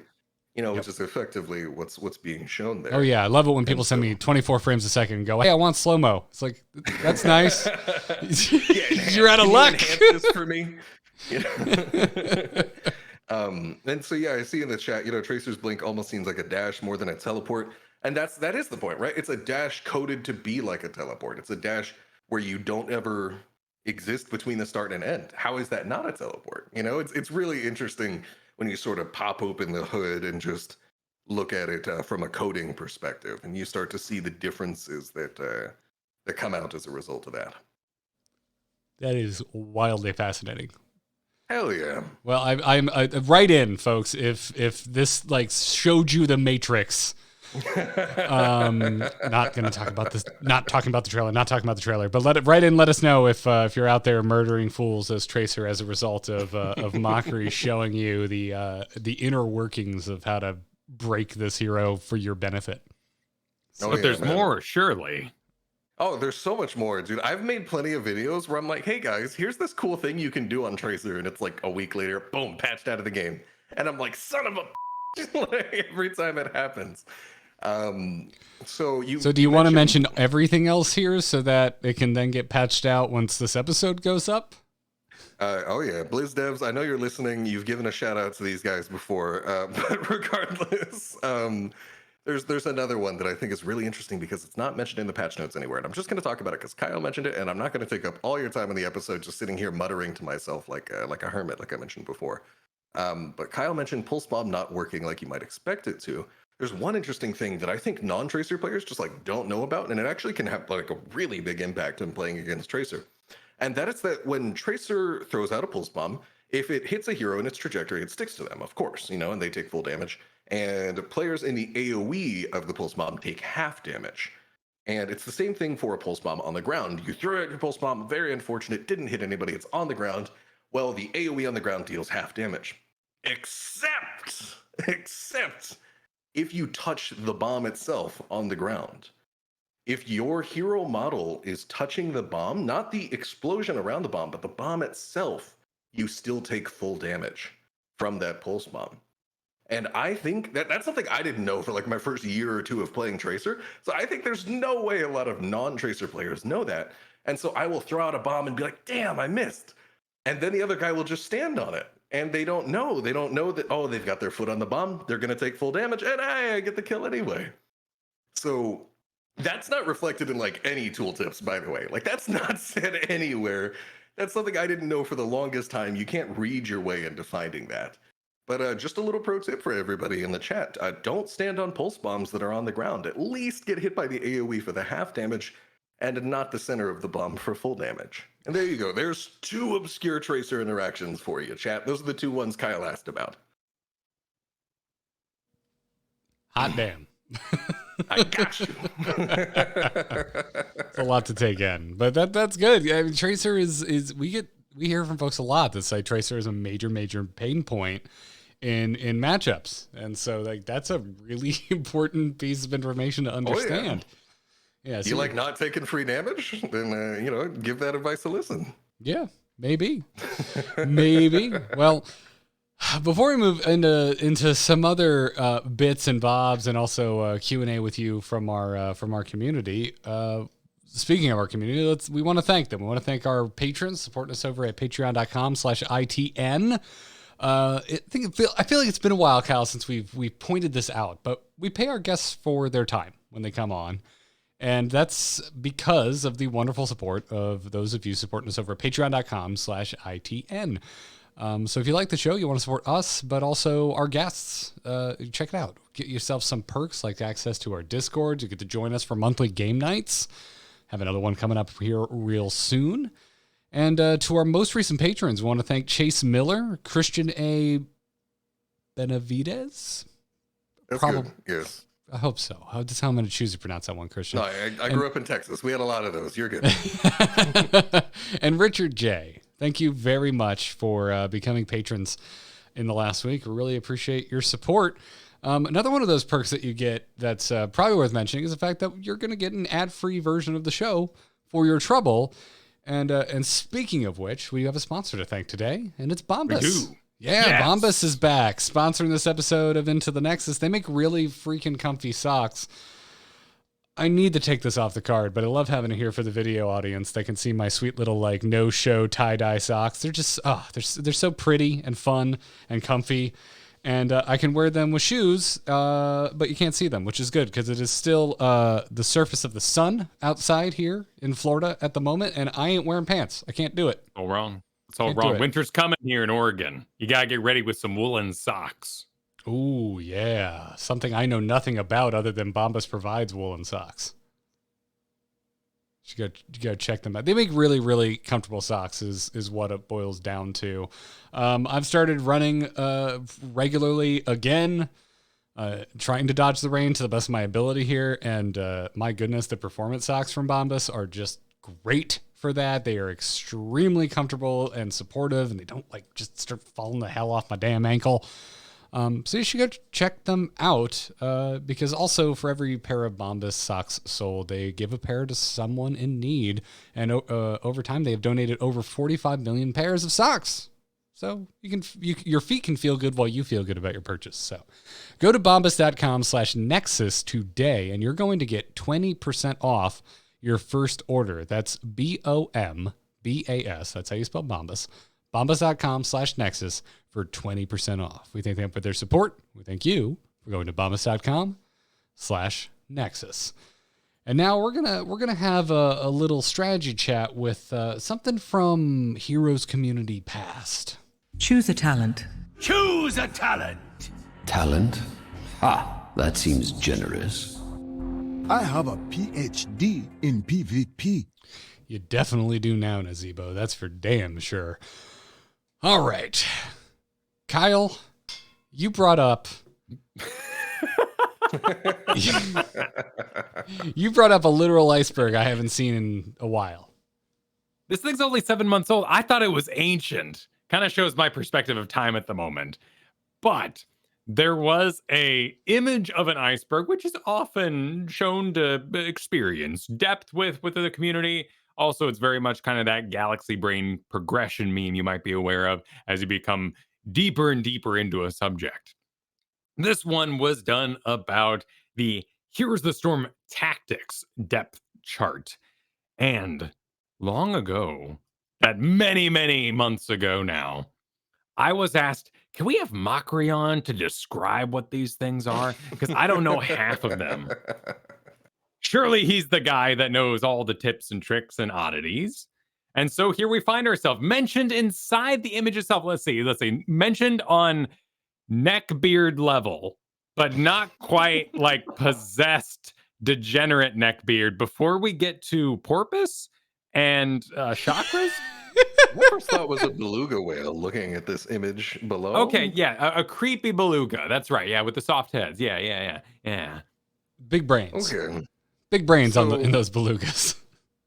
which is effectively what's being shown there. Oh yeah, I love it when people send me 24 frames a second and go, "Hey, I want slow-mo." It's like, that's nice. You're out of luck. Enhance this for me. And so I see in the chat, Tracer's blink almost seems like a dash more than a teleport, and that is the point, right? It's a dash coded to be like a teleport. It's a dash where you don't ever exist between the start and end. How is that not a teleport? It's really interesting when you sort of pop open the hood and just look at it from a coding perspective, and you start to see the differences that come out as a result of that. That is wildly fascinating. Hell yeah. Well, I'm right in, folks. If this like showed you the Matrix, not going to talk about this. Not talking about the trailer. But let us know if you're out there murdering fools as Tracer as a result of Mochrie showing you the inner workings of how to break this hero for your benefit. But there's more, surely. Oh, there's so much more, dude. I've made plenty of videos where I'm like, hey guys, here's this cool thing you can do on Tracer, and it's like a week later, boom, patched out of the game. And I'm like, son of a like, every time it happens. So do you want to mention everything else here so that it can then get patched out once this episode goes up? Oh yeah, Blizz Devs, I know you're listening. You've given a shout out to these guys before, but regardless, there's another one that I think is really interesting because it's not mentioned in the patch notes anywhere, and I'm just going to talk about it because Kyle mentioned it, and I'm not going to take up all your time in the episode just sitting here muttering to myself like a hermit, like I mentioned before. But Kyle mentioned Pulse Bomb not working like you might expect it to. There's one interesting thing that I think non-Tracer players just like don't know about, and it actually can have like a really big impact when playing against Tracer. And that is that when Tracer throws out a Pulse Bomb, if it hits a hero in its trajectory, it sticks to them, of course, and they take full damage. And players in the AoE of the Pulse Bomb take half damage. And it's the same thing for a Pulse Bomb on the ground. You throw out your Pulse Bomb, very unfortunate, didn't hit anybody, it's on the ground. Well, the AoE on the ground deals half damage. Except if you touch the bomb itself on the ground. If your hero model is touching the bomb, not the explosion around the bomb, but the bomb itself, you still take full damage from that Pulse Bomb. And I think that's something I didn't know for like my first year or two of playing Tracer. So I think there's no way a lot of non-Tracer players know that. And so I will throw out a bomb and be like, damn, I missed. And then the other guy will just stand on it. And they don't know that, oh, they've got their foot on the bomb. They're going to take full damage. And I get the kill anyway. So that's not reflected in like any tooltips, by the way. Like that's not said anywhere. That's something I didn't know for the longest time. You can't read your way into finding that. But just a little pro tip for everybody in the chat. Don't stand on Pulse Bombs that are on the ground. At least get hit by the AoE for the half damage and not the center of the bomb for full damage. And there you go. There's 2 obscure Tracer interactions for you, chat. Those are the 2 ones Kyle asked about. Hot damn. I got you. It's a lot to take in, but that's good. I mean, Tracer is we hear from folks a lot that say Tracer is a major pain point in matchups, and so like that's a really important piece of information to understand. Oh, yeah. So you like not taking free damage? Then give that advice a listen. Yeah, maybe. Well, before we move into some other bits and bobs, and also Q&A with you from our community, speaking of our community, we want to thank them. We want to thank our patrons supporting us over at patreon.com/ITN. I feel like it's been a while, Kyle, since we've pointed this out, but we pay our guests for their time when they come on. And that's because of the wonderful support of those of you supporting us over at patreon.com/ITN. So if you like the show, you want to support us, but also our guests, check it out. Get yourself some perks like access to our Discord. You get to join us for monthly game nights. Have another one coming up here real soon. And to our most recent patrons, we want to thank Chase Miller, Christian A. Benavides. That's good. Yes. I hope so. That's how I'm going to choose to pronounce that one, Christian. No, I grew up in Texas. We had a lot of those. You're good. And Richard J. Thank you very much for becoming patrons in the last week. We really appreciate your support. Another one of those perks that you get that's probably worth mentioning is the fact that you're going to get an ad-free version of the show for your trouble. And speaking of which, we have a sponsor to thank today, and it's Bombas. We do. Yeah, yes. Bombas is back, sponsoring this episode of Into the Nexus. They make really freaking comfy socks. I need to take this off the card, but I love having it here for the video audience. They can see my sweet little like no-show tie-dye socks. They're just they're so pretty and fun and comfy, and I can wear them with shoes, but you can't see them, which is good because it is still the surface of the sun outside here in Florida at the moment, and I ain't wearing pants. I can't do it. All wrong. It's all wrong. Winter's coming here in Oregon. You gotta get ready with some woolen socks. Ooh, yeah. Something I know nothing about other than Bombas provides woolen socks. You gotta check them out. They make really, really comfortable socks is what it boils down to. I've started running regularly again, trying to dodge the rain to the best of my ability here. And my goodness, the performance socks from Bombas are just great for that. They are extremely comfortable and supportive, and they don't like just start falling the hell off my damn ankle. So you should go check them out, because also for every pair of Bombas socks sold, they give a pair to someone in need. And over time, they have donated over 45 million pairs of socks. So your feet can feel good while you feel good about your purchase. So go to bombas.com/nexus today, and you're going to get 20% off your first order. That's BOMBAS. That's how you spell Bombas. Bombas.com/nexus for 20% off. We thank them for their support. We thank you for going to bombas.com/nexus. And now we're gonna have a little strategy chat with something from Heroes Community Past. Choose a talent. Choose a talent. Talent? Ah, that seems generous. I have a PhD in PvP. You definitely do now, Nazeebo. That's for damn sure. All right. Kyle, you brought up... you brought up a literal iceberg I haven't seen in a while. This thing's only 7 months old. I thought it was ancient. Kind of shows my perspective of time at the moment. But there was a image of an iceberg, which is often shown to experience depth with the community. Also, it's very much kind of that galaxy brain progression meme you might be aware of as you become deeper and deeper into a subject. This one was done about the Here's the Storm Tactics depth chart. And long ago, that many, many months ago now, I was asked, can we have Mochrie on to describe what these things are? Because I don't know half of them. Surely he's the guy that knows all the tips and tricks and oddities. And so here we find ourselves mentioned inside the image itself. Let's see, mentioned on neckbeard level, but not quite like possessed, degenerate neckbeard before we get to porpoise and chakras. My first thought was a beluga whale looking at this image below. Okay, yeah, a creepy beluga. That's right. Yeah, with the soft heads. Yeah. Big brains. Okay. Big brains in those belugas.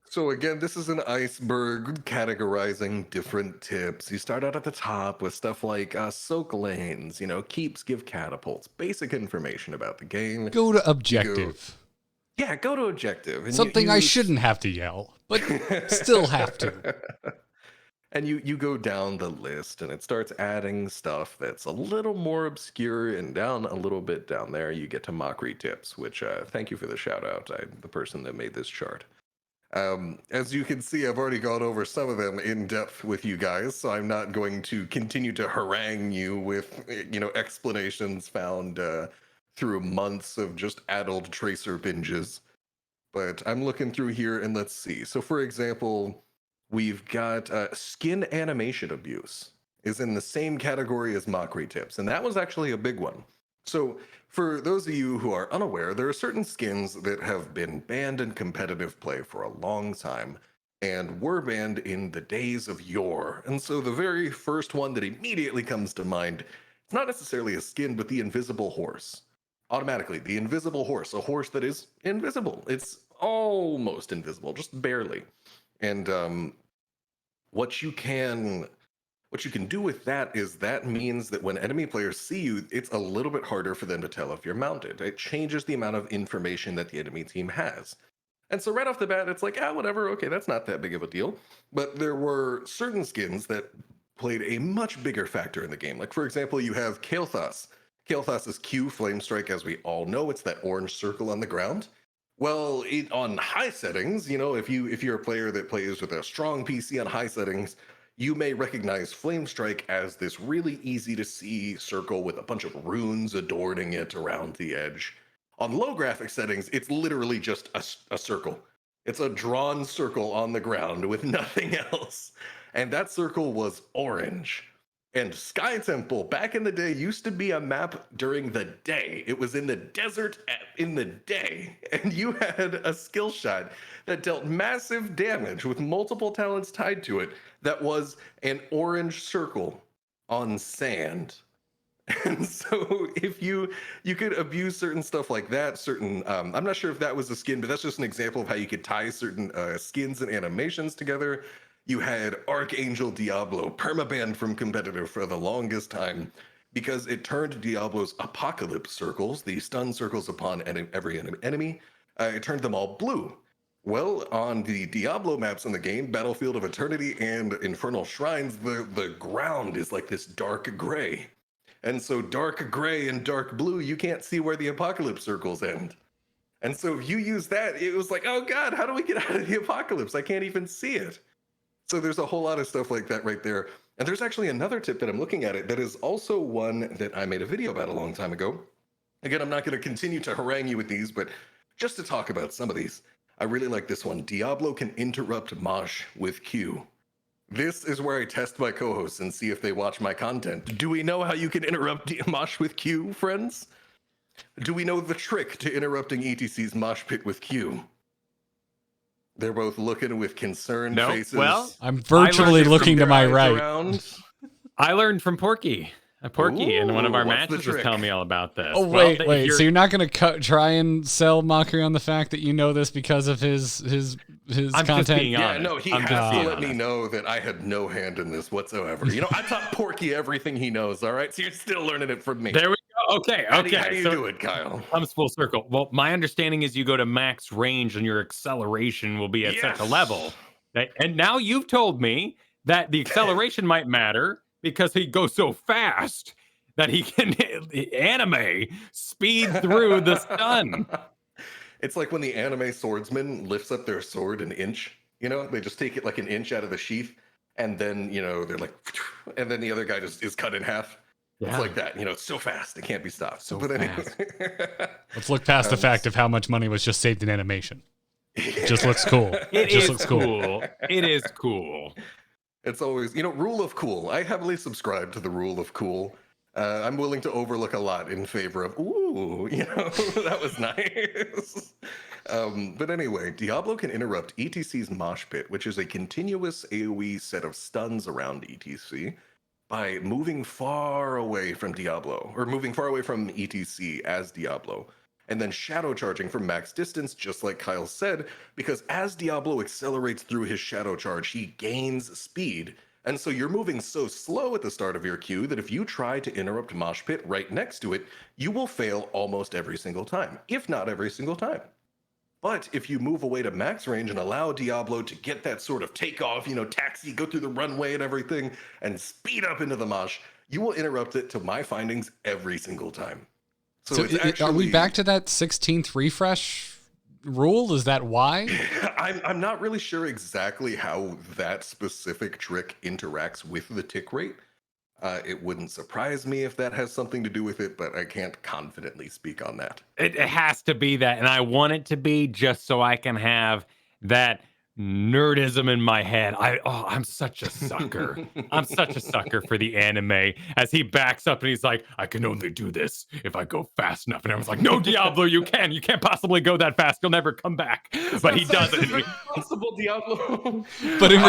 So again, this is an iceberg categorizing different tips. You start out at the top with stuff like soak lanes, keeps give catapults, basic information about the game. Go to objective. Go to objective. And something I shouldn't have to yell, but still have to. And you go down the list, and it starts adding stuff that's a little more obscure, and down a little bit down there, you get to Mochrie tips, which thank you for the shout out. I'm the person that made this chart. As you can see, I've already gone over some of them in depth with you guys, so I'm not going to continue to harangue you with, explanations found through months of just adult tracer binges. But I'm looking through here and let's see. So, for example, we've got skin animation abuse is in the same category as Mochrie tips, and that was actually a big one. So, for those of you who are unaware, there are certain skins that have been banned in competitive play for a long time and were banned in the days of yore. And so the very first one that immediately comes to mind, it's not necessarily a skin, but the invisible horse. Automatically, the invisible horse, a horse that is invisible. It's almost invisible, just barely. And what you can do with that is that means that when enemy players see you, it's a little bit harder for them to tell if you're mounted. It changes the amount of information that the enemy team has. And so right off the bat, it's like, whatever, okay, that's not that big of a deal. But there were certain skins that played a much bigger factor in the game. Like, for example, you have Kael'thas. Kael'thas's Q, Flame Strike, as we all know, it's that orange circle on the ground. Well, on high settings, if you're a player that plays with a strong PC on high settings, you may recognize Flame Strike as this really easy to see circle with a bunch of runes adorning it around the edge. On low graphic settings, it's literally just a circle. It's a drawn circle on the ground with nothing else. And that circle was orange. And Sky Temple, back in the day, used to be a map during the day. It was in the desert in the day. And you had a skill shot that dealt massive damage with multiple talents tied to it that was an orange circle on sand. And so if you could abuse certain stuff like that, I'm not sure if that was a skin, but that's just an example of how you could tie certain skins and animations together. You had Archangel Diablo permabanned from competitive for the longest time because it turned Diablo's apocalypse circles, the stun circles upon every enemy, it turned them all blue. Well, on the Diablo maps in the game, Battlefield of Eternity and Infernal Shrines, the ground is like this dark gray. And so dark gray and dark blue, you can't see where the apocalypse circles end. And so if you use that, it was like, oh God, how do we get out of the apocalypse? I can't even see it. So there's a whole lot of stuff like that right there. And there's actually another tip that I'm looking at it that is also one that I made a video about a long time ago. Again, I'm not going to continue to harangue you with these, but just to talk about some of these, I really like this one. Diablo can interrupt Mosh with Q. This is where I test my co-hosts and see if they watch my content. Do we know how you can interrupt Mosh with Q, friends? Do we know the trick to interrupting ETC's Mosh Pit with Q? They're both looking with concerned faces. Well, I'm virtually looking to my right. I learned from Porky. Porky in one of our matches was telling me all about this. Oh, wait. So you're not going to try and sell Mochrie on the fact that you know this because of his I'm content? Just being honest. No, he has to let me know that I had no hand in this whatsoever. I taught Porky everything he knows, all right? So you're still learning it from me. There we go. Okay. How do you do it, Kyle? Comes full circle. Well, my understanding is you go to max range and your acceleration will be at such a level. And now you've told me that the acceleration might matter because he goes so fast that he can anime speed through the stun. It's like when the anime swordsman lifts up their sword an inch, they just take it like an inch out of the sheath and then, they're like, and then the other guy just is cut in half. Yeah. It's like that, it's so fast, it can't be stopped. But anyway. Let's look past the fact of how much money was just saved in animation. It just looks cool. It just looks cool. It is cool. It's always, rule of cool. I heavily subscribe to the rule of cool. I'm willing to overlook a lot in favor of, that was nice. But anyway, Diablo can interrupt ETC's Mosh Pit, which is a continuous AoE set of stuns around ETC, by moving far away from Diablo, or moving far away from ETC as Diablo, and then shadow charging from max distance, just like Kyle said, because as Diablo accelerates through his shadow charge, he gains speed. And so you're moving so slow at the start of your queue that if you try to interrupt Mosh Pit right next to it, you will fail almost every single time, if not every single time. But if you move away to max range and allow Diablo to get that sort of takeoff, taxi, go through the runway and everything, and speed up into the mosh, you will interrupt it, to my findings, every single time. So it's actually, are we back to that 16th refresh rule? Is that why? I'm not really sure exactly how that specific trick interacts with the tick rate. It wouldn't surprise me if that has something to do with it, but I can't confidently speak on that. It has to be that, and I want it to be just so I can have that nerdism in my head. I'm such a sucker. I'm such a sucker for the anime. As he backs up and he's like, I can only do this if I go fast enough. And everyone's like, no, Diablo, you can't possibly go that fast. You'll never come back. But he does it. Impossible, Diablo. But in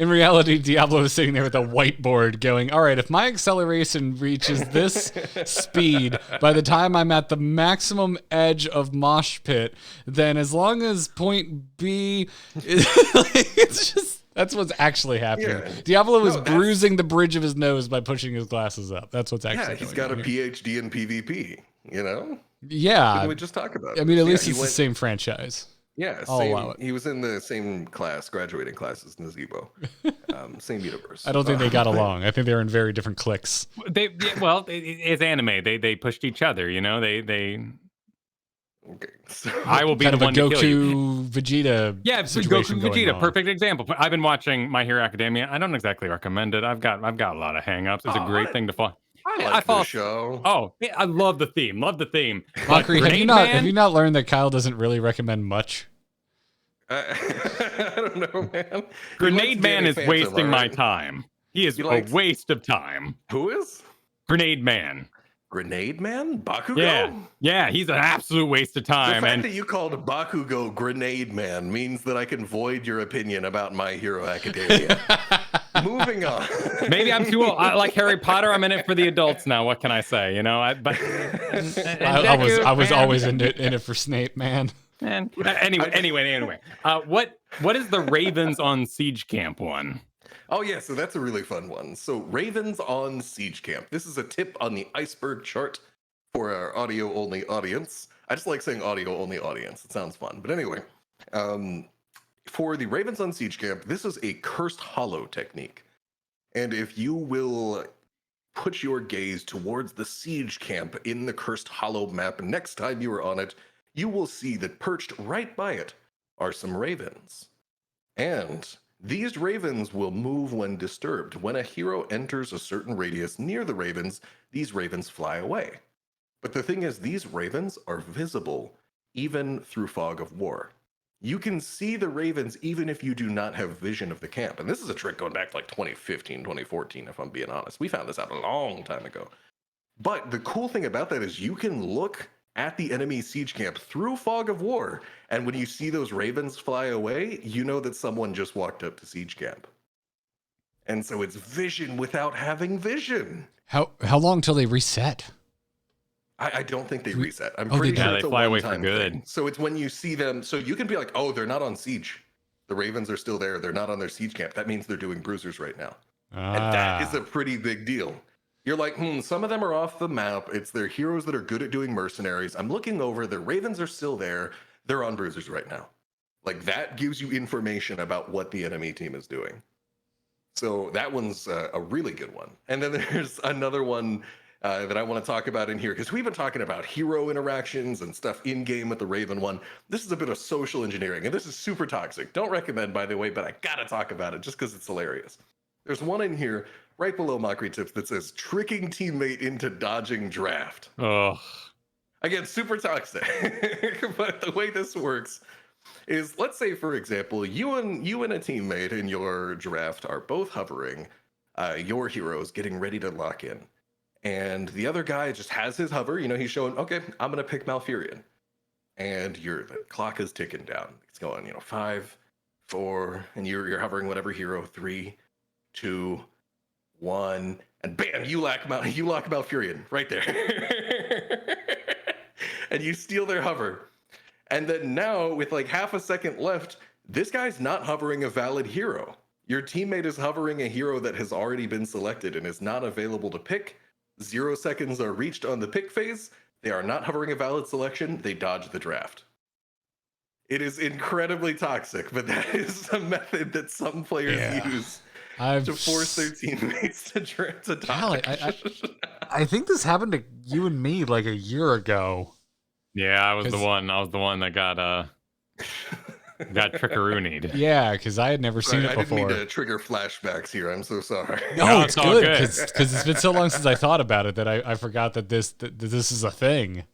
reality, Diablo is sitting there with a whiteboard going, all right, if my acceleration reaches this speed by the time I'm at the maximum edge of Mosh Pit, then as long as point B, it's just, that's what's actually happening. Yeah. Diablo is bruising the bridge of his nose by pushing his glasses up. That's what's actually he's got a PhD in PvP, you know? Yeah. Didn't we just talk about it? I mean, at least it's the same franchise. Yeah, he was in the same class, graduating class as Nazeebo. Same universe. I don't think they got along. I think they were in very different cliques. It's anime. They pushed each other, you know? They Okay. So, I will be kind the of one a to kill you. Goku Vegeta. Yeah, situation Goku Vegeta, on. perfect example. I've been watching My Hero Academia. I don't exactly recommend it. I've got a lot of hang-ups. It's a great thing to follow. I like the show. Oh, yeah, I love the theme. Mochrie, have you not learned that Kyle doesn't really recommend much? I don't know, man. Grenade Man is wasting my time. He is a waste of time. Who is? Grenade Man. Grenade Man? Bakugo? Yeah, he's an absolute waste of time. The fact that you called Bakugo Grenade Man means that I can void your opinion about My Hero Academia. Moving on. Maybe I'm too old. I like Harry Potter. I'm in it for the adults now. What can I say? You know, I was always in it for Snape, man. And anyway. What is the Ravens on Siege Camp one? Oh, yeah, so that's a really fun one. So Ravens on Siege Camp. This is a tip on the Iceberg chart for our audio-only audience. I just like saying audio-only audience. It sounds fun. But anyway, for the Ravens on Siege Camp, this is a cursed hollow technique. And if you will put your gaze towards the Siege Camp in the cursed hollow map next time you are on it, you will see that perched right by it are some ravens. And these ravens will move when disturbed. When a hero enters a certain radius near the ravens, these ravens fly away. But the thing is, these ravens are visible even through fog of war. You can see the ravens even if you do not have vision of the camp. And this is a trick going back to like 2015, 2014, if I'm being honest. We found this out a long time ago. But the cool thing about that is you can look at the enemy siege camp through fog of war, and when you see those ravens fly away, you know that someone just walked up to siege camp. And so it's vision without having vision. How long till they reset? I don't think they reset. I'm pretty sure it's they a fly away for one-time good. thing. So it's when you see them, so you can be like, oh, they're not on siege. The ravens are still there. They're not on their siege camp. That means they're doing bruisers right now. And that is a pretty big deal. You're like, some of them are off the map. It's their heroes that are good at doing mercenaries. I'm looking over. The ravens are still there. They're on bruisers right now. Like, that gives you information about what the enemy team is doing. So that one's a really good one. And then there's another one that I want to talk about in here, because we've been talking about hero interactions and stuff in-game with the Raven one. This is a bit of social engineering, and this is super toxic. Don't recommend, by the way, but I gotta talk about it just because it's hilarious. There's one in here right below Mochrie Tips that says tricking teammate into dodging draft. Oh. Again, super toxic. But the way this works is, let's say, for example, you and a teammate in your draft are both hovering, your heroes getting ready to lock in. And the other guy just has his hover. You know, he's showing, okay, I'm going to pick Malfurion. And the clock is ticking down. It's going, 5, 4, and you're hovering whatever hero, 3, 2, 1, and bam, you lock Malfurion right there. And you steal their hover. And then now, with like half a second left, this guy's not hovering a valid hero. Your teammate is hovering a hero that has already been selected and is not available to pick. 0 seconds are reached on the pick phase. They are not hovering a valid selection. They dodge the draft. It is incredibly toxic, but that is a method that some players use to force their teammates to dodge. I think this happened to you and me like a year ago. Yeah, I was the 'Cause- one. I was the one that got trickaroonied. Yeah, because I had never seen Sorry, it I didn't mean before. to trigger flashbacks here. I'm so sorry. No, No, it's it's all good good. because it's been so long since I thought about it that I forgot that this is a thing.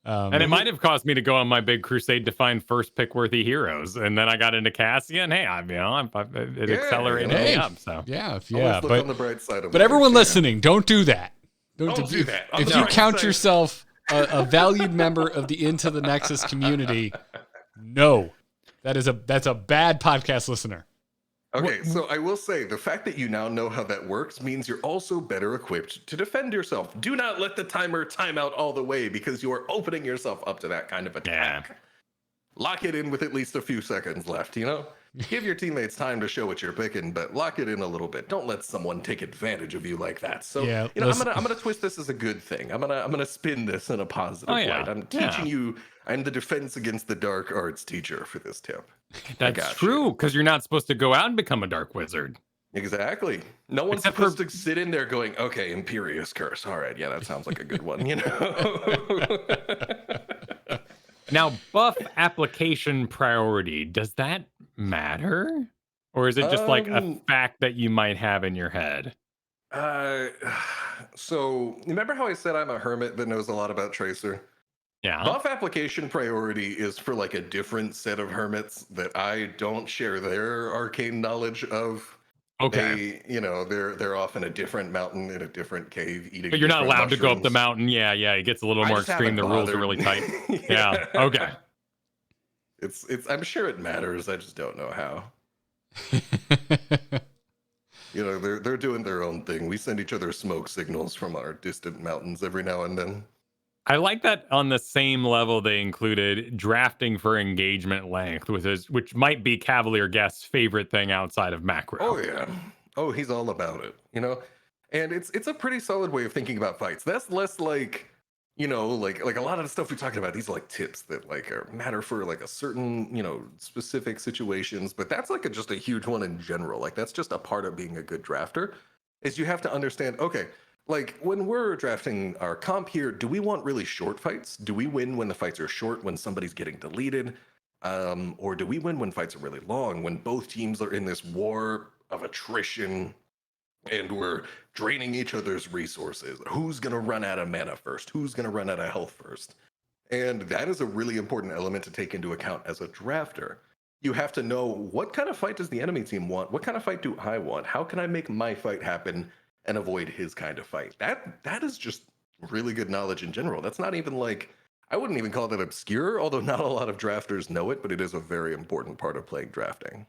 And it might have caused me to go on my big crusade to find first pick worthy heroes, and then I got into Cassian. Hey, it accelerated me up. So yeah, Always look on the bright side of but life, everyone yeah. listening, don't do that. Don't do that. On If the you bright count side- yourself a valued member of the Into the Nexus community, no, that's a bad podcast listener. Okay, so I will say the fact that you now know how that works means you're also better equipped to defend yourself. Do not let the timer time out all the way because you are opening yourself up to that kind of attack. Lock it in with at least a few seconds left, you know? Give your teammates time to show what you're picking, but lock it in a little bit. Don't let someone take advantage of you like that. So, Yeah, you know, listen- I'm gonna twist this as a good thing. I'm gonna spin this in a positive Oh, yeah. light. I'm teaching you. I'm the defense against the dark arts teacher for this tip. that's got true because you're not supposed to go out and become a dark wizard. Exactly. No one's Except supposed to sit in there going, okay, Imperious Curse. All right, yeah, that sounds like a good one, you know? Now, buff application priority, does that matter? Or is it just like a fact that you might have in your head? So remember how I said I'm a hermit that knows a lot about Tracer? Yeah. Buff application priority is for like a different set of hermits that I don't share their arcane knowledge of. Okay. They're off in a different mountain in a different cave eating. But you're not different allowed to go up the mushrooms. mountain. Yeah, it gets a little I more just extreme. The haven't rules are really tight. bothered. Yeah. Okay. It's I'm sure it matters. I just don't know how. They're doing their own thing. We send each other smoke signals from our distant mountains every now and then. I like that on the same level they included drafting for engagement length, which might be Cavalier Guest's favorite thing outside of macro. Oh yeah. Oh, he's all about it. And it's a pretty solid way of thinking about fights. That's less like, like a lot of the stuff we're talking about, these are like tips that like matter for like a certain, specific situations, but that's like just a huge one in general. Like that's just a part of being a good drafter is you have to understand, okay, like when we're drafting our comp here, do we want really short fights? Do we win when the fights are short, when somebody's getting deleted? Or do we win when fights are really long, when both teams are in this war of attrition and we're draining each other's resources? Who's going to run out of mana first? Who's going to run out of health first? And that is a really important element to take into account as a drafter. You have to know, what kind of fight does the enemy team want? What kind of fight do I want? How can I make my fight happen and avoid his kind of fight? That is just really good knowledge in general. That's not even like, I wouldn't even call that obscure, although not a lot of drafters know it, but it is a very important part of playing drafting.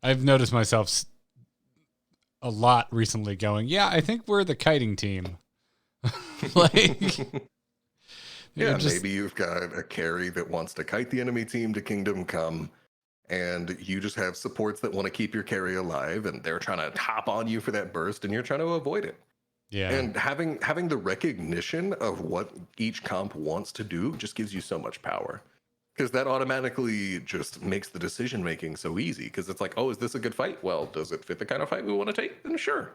I've noticed myself a lot recently going, yeah, I think we're the kiting team. Like, yeah, maybe you've got a carry that wants to kite the enemy team to Kingdom Come, and you just have supports that want to keep your carry alive, and they're trying to hop on you for that burst, and you're trying to avoid it. Yeah. And having the recognition of what each comp wants to do just gives you so much power. Because that automatically just makes the decision making so easy. Because it's like, oh, is this a good fight? Well, does it fit the kind of fight we want to take? Then sure.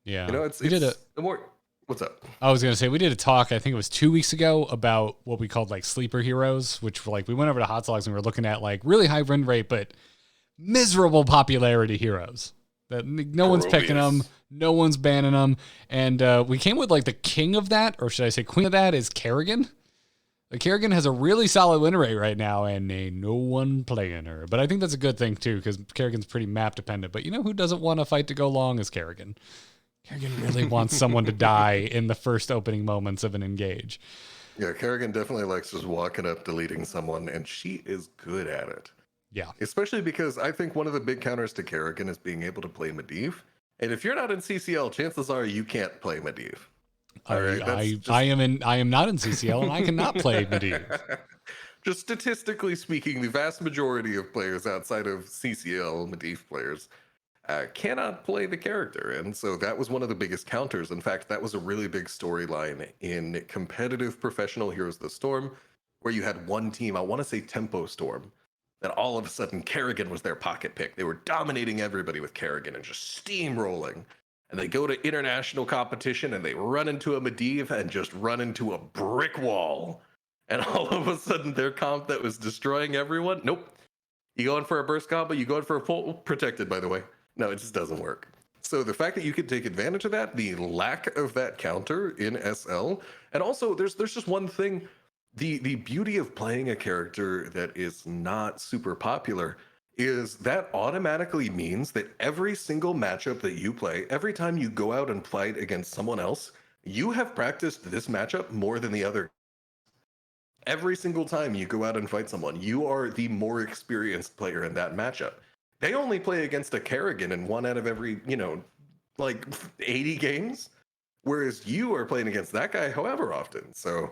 Yeah. What's up? I was going to say, we did a talk, I think it was 2 weeks ago, about what we called like sleeper heroes, which were like, we went over to Hot Slogs and we were looking at like really high win rate, but miserable popularity heroes that no one's picking them. No one's banning them. And we came with like the king of that, or should I say queen of that, is Kerrigan. Like Kerrigan has a really solid win rate right now, and ain't no one playing her. But I think that's a good thing too, because Kerrigan's pretty map dependent. But you know who doesn't want a fight to go long is Kerrigan. Kerrigan really wants someone to die in the first opening moments of an engage. Yeah, Kerrigan definitely likes just walking up, deleting someone, and she is good at it. Yeah. Especially because I think one of the big counters to Kerrigan is being able to play Medivh. And if you're not in CCL, chances are you can't play Medivh. I am not in CCL, and I cannot play Medivh. Just statistically speaking, the vast majority of players outside of CCL, Medivh players, cannot play the character. And so that was one of the biggest counters. In fact, that was a really big storyline in competitive professional Heroes of the Storm, where you had one team, I want to say Tempo Storm, that all of a sudden Kerrigan was their pocket pick. They were dominating everybody with Kerrigan and just steamrolling. and they go to international competition and they run into a Medivh and just run into a brick wall. And all of a sudden their comp that was destroying everyone, nope. You go in for a burst combo, you go in for a full protected, by the way. No, it just doesn't work. So the fact that you can take advantage of that, the lack of that counter in SL, and also there's just one thing, the beauty of playing a character that is not super popular is that automatically means that every single matchup that you play, every time you go out and fight against someone else, you have practiced this matchup more than the other. Every single time you go out and fight someone, you are the more experienced player in that matchup. They only play against a Kerrigan in 1 out of every, like 80 games, whereas you are playing against that guy however often. So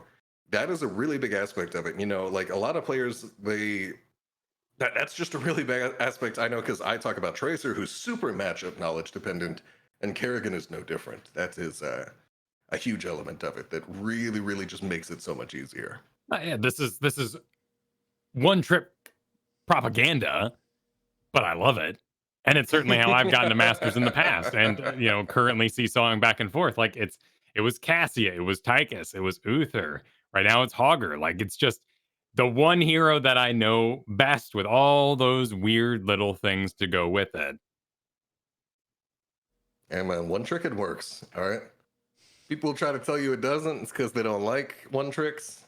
that is a really big aspect of it. Like a lot of players, that's just a really big aspect. I know because I talk about Tracer, who's super matchup knowledge dependent, and Kerrigan is no different. That is a huge element of it that really, really just makes it so much easier. Yeah, this is one trip propaganda, but I love it. And it's certainly how I've gotten to Masters in the past, and currently seesawing back and forth. Like it was Cassia, it was Tychus, it was Uther. Right now it's Hogger. Like it's just the one hero that I know best with all those weird little things to go with it. And man, one trick it works. All right. People try to tell you it doesn't. It's because they don't like one tricks.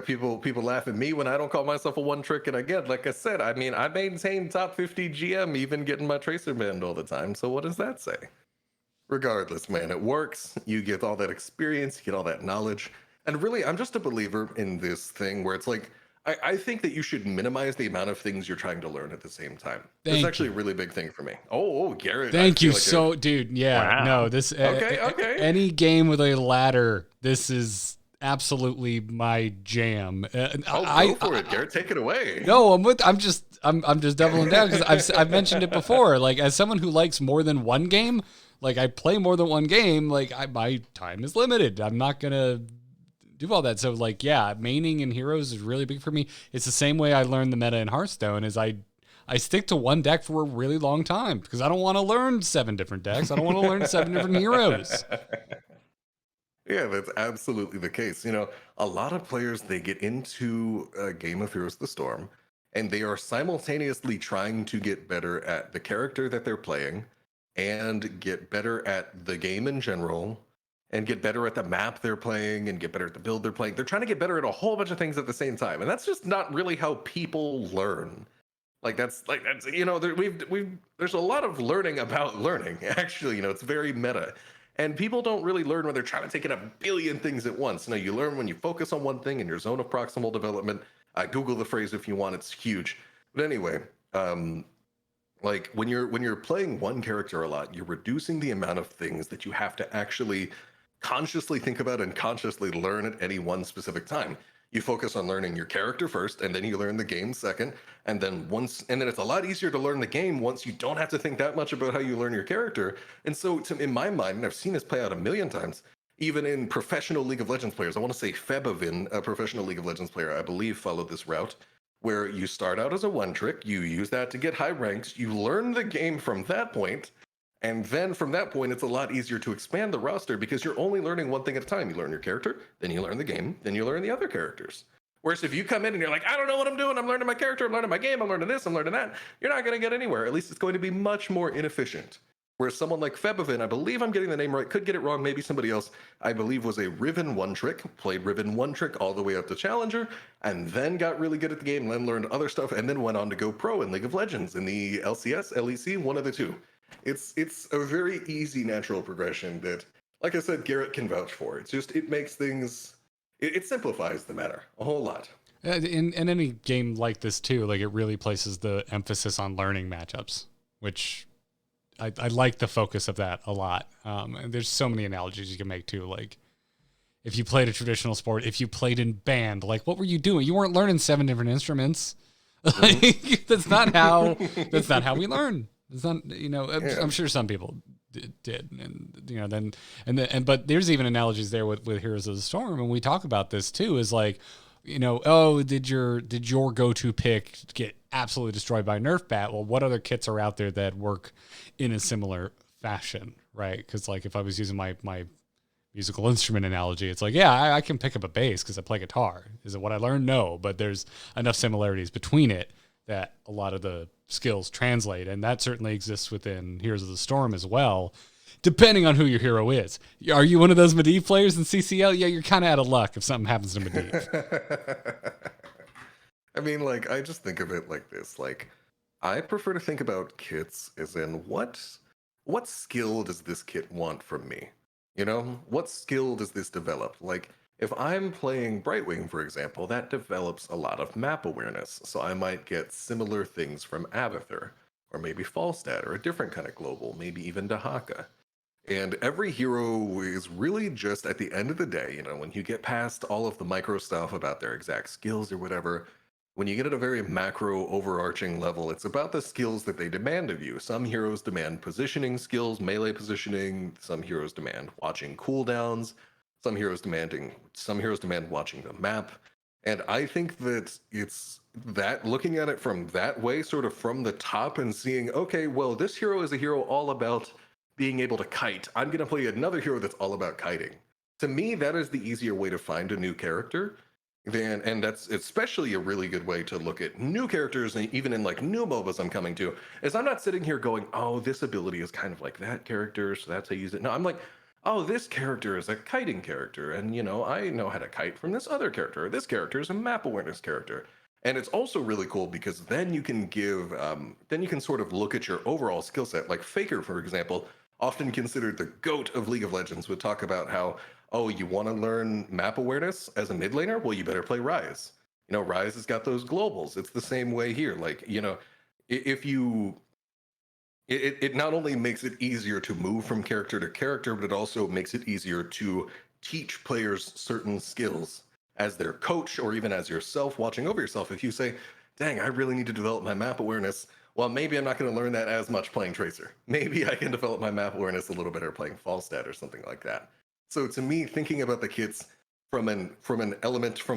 People laugh at me when I don't call myself a one trick. And again, like I said, I mean, I maintain top 50 GM, even getting my Tracer banned all the time. So what does that say? Regardless, man, it works. You get all that experience, you get all that knowledge. And really, I'm just a believer in this thing where it's like, I think that you should minimize the amount of things you're trying to learn at the same time. It's actually a really big thing for me. Oh, Garrett. Thank you so, dude. Yeah, wow. No, this, okay. Any game with a ladder, this is absolutely my jam. Go for it, Garrett. Take it away. No, I'm just doubling down because I've mentioned it before. Like, as someone who likes more than one game, like I play more than one game, like my time is limited. I'm not gonna do all that. So like, yeah, maining in heroes is really big for me. It's the same way I learned the meta in Hearthstone is I stick to one deck for a really long time because I don't want to learn 7 different decks. I don't want to learn 7 different heroes. Yeah, that's absolutely the case. A lot of players, they get into a game of Heroes of the Storm, and they are simultaneously trying to get better at the character that they're playing, and get better at the game in general, and get better at the map they're playing, and get better at the build they're playing. They're trying to get better at a whole bunch of things at the same time, and that's just not really how people learn. There's a lot of learning about learning. Actually, it's very meta. And people don't really learn when they're trying to take in a billion things at once. No, you learn when you focus on one thing in your zone of proximal development. Google the phrase if you want, it's huge. But anyway, like when you're playing one character a lot, you're reducing the amount of things that you have to actually consciously think about and consciously learn at any one specific time. You focus on learning your character first, and then you learn the game second, and then it's a lot easier to learn the game once you don't have to think that much about how you learn your character. And so, in my mind, and I've seen this play out a million times, even in professional League of Legends players. I want to say Fergusson, a professional League of Legends player, I believe, followed this route, where you start out as a one trick, you use that to get high ranks, you learn the game from that point. And then from that point, it's a lot easier to expand the roster because you're only learning one thing at a time. You learn your character, then you learn the game, then you learn the other characters. Whereas if you come in and you're like, I don't know what I'm doing. I'm learning my character. I'm learning my game. I'm learning this. I'm learning that. You're not going to get anywhere. At least it's going to be much more inefficient. Whereas someone like Fergusson, I believe I'm getting the name right, could get it wrong, maybe somebody else, I believe was a Riven one trick, played Riven one trick all the way up to Challenger, and then got really good at the game, and then learned other stuff, and then went on to go pro in League of Legends, in the LCS, LEC, one of the two. It's a very easy natural progression that, like I said, Garrett can vouch for. It makes things, it simplifies the matter a whole lot. In any game like this too, like it really places the emphasis on learning matchups, which I like the focus of that a lot. And there's so many analogies you can make too. Like if you played a traditional sport, if you played in band, like what were you doing? You weren't learning 7 different instruments. Like, that's not how we learn. It's not, I'm sure some people did, and but there's even analogies there with Heroes of the Storm, and we talk about this too. Is like, did your go-to pick get absolutely destroyed by Nerf bat? Well, what other kits are out there that work in a similar fashion, right? Because like if I was using my musical instrument analogy, it's like, yeah, I can pick up a bass because I play guitar. Is it what I learned? No, but there's enough similarities between it that a lot of the skills translate, and that certainly exists within Heroes of the Storm as well, depending on who your hero is. Are you one of those Medivh players in CCL? Yeah, you're kind of out of luck if something happens to Medivh. I mean, like, I just think of it like this. Like, I prefer to think about kits as in what skill does this kit want from me? You know, what skill does this develop? Like, if I'm playing Brightwing, for example, that develops a lot of map awareness. So I might get similar things from Abathur, or maybe Falstad, or a different kind of global, maybe even Dahaka. And every hero is really just, at the end of the day, you know, when you get past all of the micro stuff about their exact skills or whatever, when you get at a very macro overarching level, it's about the skills that they demand of you. Some heroes demand positioning skills, melee positioning. Some heroes demand watching cooldowns. Some heroes demand watching the map. And I think that it's that, looking at it from that way, sort of from the top, and seeing, okay, well, this hero is a hero all about being able to kite. I'm going to play another hero that's all about kiting. To me, that is the easier way to find a new character. And that's especially a really good way to look at new characters, and even in like new MOBAs I'm coming to, is I'm not sitting here going, oh, this ability is kind of like that character, so that's how you use it. No, I'm like, oh, this character is a kiting character, and, you know, I know how to kite from this other character, or this character is a map awareness character. And it's also really cool because then you can sort of look at your overall skill set. Like Faker, for example, often considered the GOAT of League of Legends, would talk about how, oh, you want to learn map awareness as a mid laner? Well, you better play Ryze. You know, Ryze has got those globals. It's the same way here. Like, you know, if you... It not only makes it easier to move from character to character, but it also makes it easier to teach players certain skills as their coach, or even as yourself watching over yourself. If you say, dang, I really need to develop my map awareness, well, maybe I'm not going to learn that as much playing Tracer. Maybe I can develop my map awareness a little better playing Falstad or something like that. So to me, thinking about the kits from a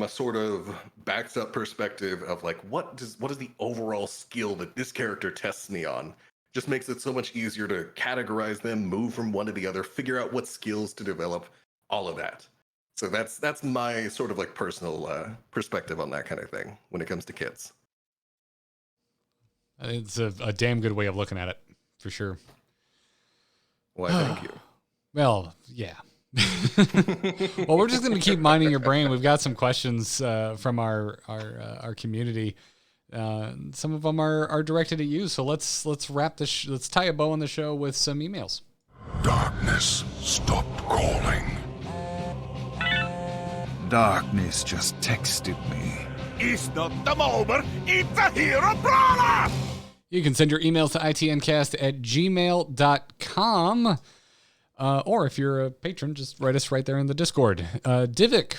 sort of backed up perspective of like, what is the overall skill that this character tests me on, just makes it so much easier to categorize them, move from one to the other, figure out what skills to develop, all of that. So that's my sort of like personal perspective on that kind of thing when it comes to kits. It's a damn good way of looking at it, for sure. Why, thank you. Well, yeah. Well, we're just going to keep mining your brain. We've got some questions from our community. Some of them are directed at you. So let's wrap this. Let's tie a bow on the show with some emails. Darkness stopped calling. Darkness just texted me. It's not the moment, it's a hero brawler! You can send your emails to itncast@gmail.com. Or if you're a patron, just write us right there in the Discord. Divik.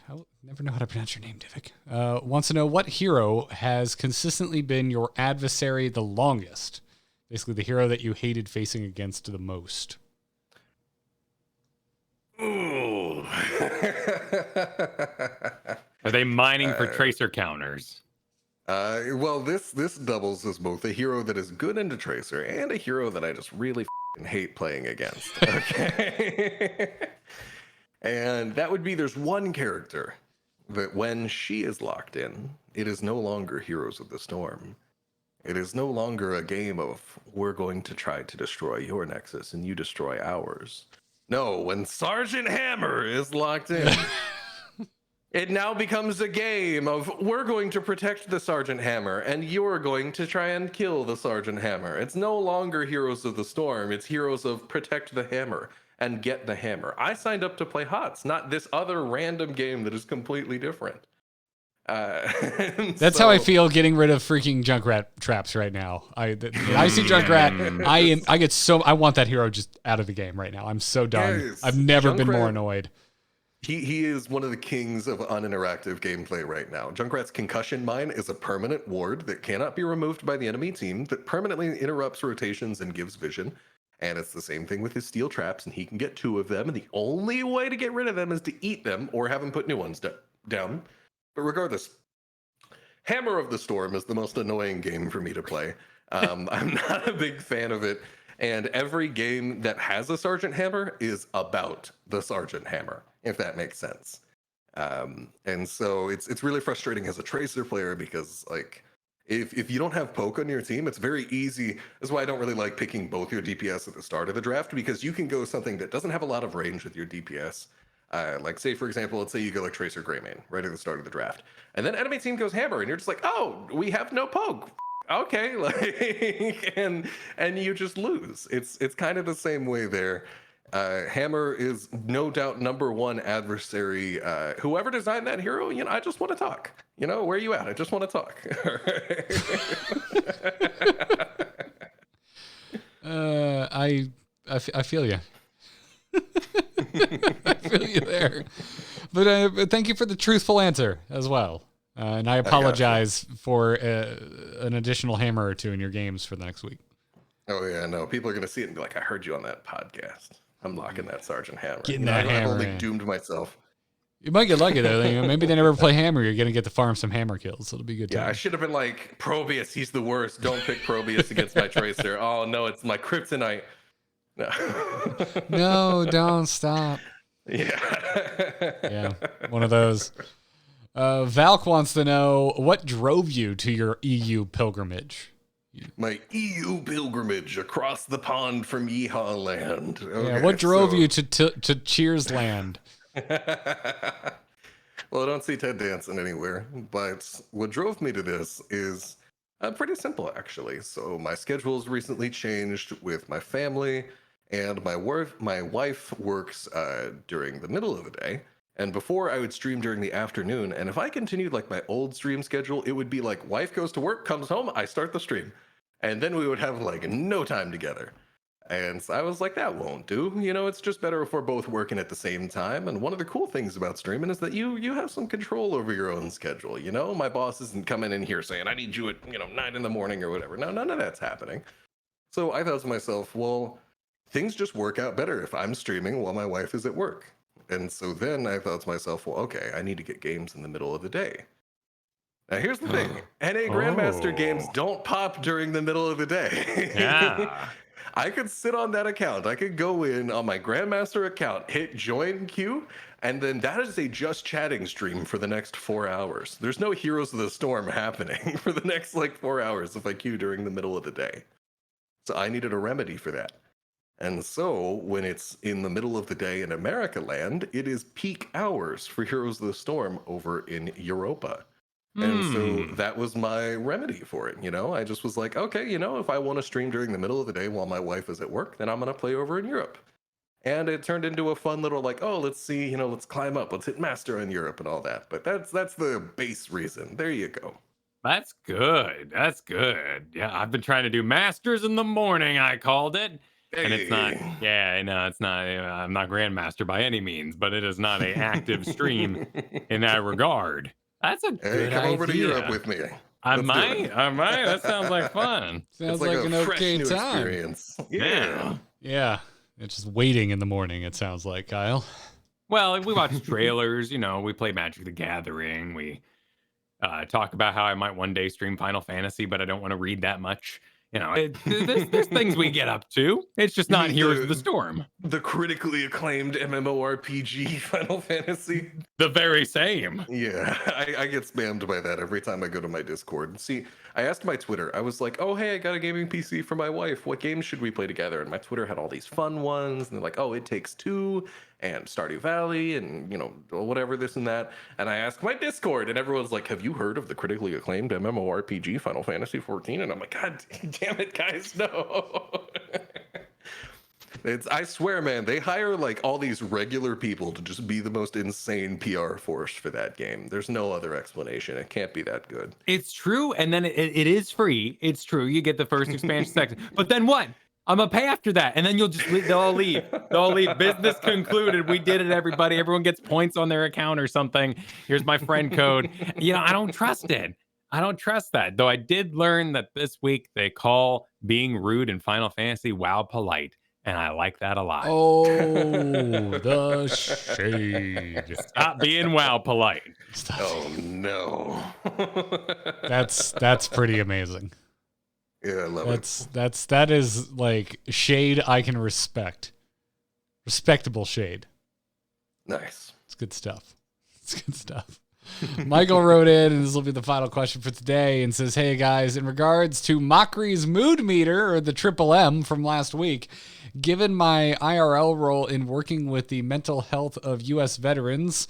I never know how to pronounce your name, Divik. Wants to know, what hero has consistently been your adversary the longest? Basically, the hero that you hated facing against the most. Ooh. Are they mining for tracer counters? Well, this doubles as both a hero that is good into Tracer and a hero that I just really hate playing against. Okay. And that would be, there's one character that when she is locked in, it is no longer Heroes of the Storm. It is no longer a game of, we're going to try to destroy your Nexus and you destroy ours. No, when Sergeant Hammer is locked in, it now becomes a game of, we're going to protect the Sergeant Hammer and you're going to try and kill the Sergeant Hammer. It's no longer Heroes of the Storm. It's Heroes of protect the hammer and get the hammer. I signed up to play HOTS, not this other random game that is completely different. That's how I feel getting rid of freaking Junkrat traps right now. I see Junkrat, I want that hero just out of the game right now. I'm so done. Yes, I've never been more annoyed. He is one of the kings of uninteractive gameplay right now. Junkrat's concussion mine is a permanent ward that cannot be removed by the enemy team, that permanently interrupts rotations and gives vision. And it's the same thing with his steel traps, and he can get 2 of them, and the only way to get rid of them is to eat them or have him put new ones down. But regardless, Hammer of the Storm is the most annoying game for me to play. I'm not a big fan of it. And every game that has a Sergeant Hammer is about the Sergeant Hammer, if that makes sense. And so it's really frustrating as a Tracer player because, like, if you don't have poke on your team, it's very easy. That's why I don't really like picking both your DPS at the start of the draft, because you can go something that doesn't have a lot of range with your DPS. Like, say, for example, let's say you go like Tracer Greymane right at the start of the draft, and then enemy team goes Hammer, and you're just like, oh, we have no poke. Okay, like, and you just lose. It's kind of the same way there. Hammer is no doubt number one adversary. Whoever designed that hero, I just want to talk. Where are you at? I just want to talk. I feel you. I feel you there. But thank you for the truthful answer as well. And I apologize for an additional hammer or two in your games for the next week. Oh, yeah, no. People are going to see it and be like, I heard you on that podcast. I'm locking that Sergeant Hammer. Getting that hammer. I've only doomed myself. You might get lucky, though. Maybe they never play hammer. You're going to get to farm some hammer kills. It'll be good. Yeah, I should have been like, Probius, he's the worst. Don't pick Probius against my Tracer. Oh, no, it's my Kryptonite. No, no, don't stop. Yeah, one of those. Valk wants to know, what drove you to your EU pilgrimage? My EU pilgrimage across the pond from Yeehaw Land. Okay, what drove you to Cheers Land? Well, I don't see Ted Danson anywhere, but what drove me to this is pretty simple, actually. So my schedule's recently changed with my family, and my wife works during the middle of the day. And before, I would stream during the afternoon, and if I continued like my old stream schedule, it would be like, wife goes to work, comes home, I start the stream. And then we would have like no time together. And so I was like, that won't do. It's just better if we're both working at the same time. And one of the cool things about streaming is that you have some control over your own schedule. My boss isn't coming in here saying, I need you at 9 in the morning or whatever. No, none of that's happening. So I thought to myself, well, things just work out better if I'm streaming while my wife is at work. And so then I thought to myself, well, okay, I need to get games in the middle of the day. Now, here's the thing. NA Grandmaster games don't pop during the middle of the day. Yeah. I could sit on that account. I could go in on my Grandmaster account, hit join queue, and then that is a just chatting stream for the next 4 hours. There's no Heroes of the Storm happening for the next 4 hours if I queue during the middle of the day. So I needed a remedy for that. And so when it's in the middle of the day in America land, it is peak hours for Heroes of the Storm over in Europa. And so that was my remedy for it. I just was like, okay, if I want to stream during the middle of the day while my wife is at work, then I'm going to play over in Europe. And it turned into a fun little let's see, let's climb up, let's hit master in Europe and all that. But that's the base reason. There you go. That's good. That's good. Yeah, I've been trying to do masters in the morning, I called it. And it's not, it's not, I'm not Grandmaster by any means, but it is not an active stream in that regard. That's a good come idea. over to Europe with me. I might. That sounds like fun. Sounds like an okay time. Experience. Yeah. It's just waiting in the morning, it sounds like, Kyle. Well, we watch trailers, we play Magic the Gathering. We talk about how I might one day stream Final Fantasy, but I don't want to read that much. There's things we get up to. It's just not Heroes of the Storm. The critically acclaimed MMORPG Final Fantasy. The very same. Yeah, I get spammed by that every time I go to my Discord. See, I asked my Twitter. I was like, oh, hey, I got a gaming PC for my wife. What games should we play together? And my Twitter had all these fun ones. And they're like, oh, It Takes Two and Stardew Valley and, whatever, this and that. And I asked my Discord, and everyone's like, have you heard of the critically acclaimed MMORPG Final Fantasy 14? And I'm like, God damn it, guys, no. I swear, man, they hire all these regular people to just be the most insane PR force for that game. There's no other explanation. It can't be that good. It's true. And then it is free. It's true. You get the first expansion section. But then what? I'm going to pay after that. And then they'll all leave. They'll all leave. Business concluded. We did it, everybody. Everyone gets points on their account or something. Here's my friend code. I don't trust it. I don't trust that. Though I did learn that this week they call being rude in Final Fantasy WoW polite. And I like that a lot. Oh, the shade. Stop being WoW polite. Oh, no. That's pretty amazing. Yeah, I love it. That is like shade I can respect. Respectable shade. Nice. It's good stuff. It's good stuff. Michael wrote in, and this will be the final question for today, and says, hey guys, in regards to Mochrie's mood meter, or the Triple M from last week, given my IRL role in working with the mental health of U.S. veterans,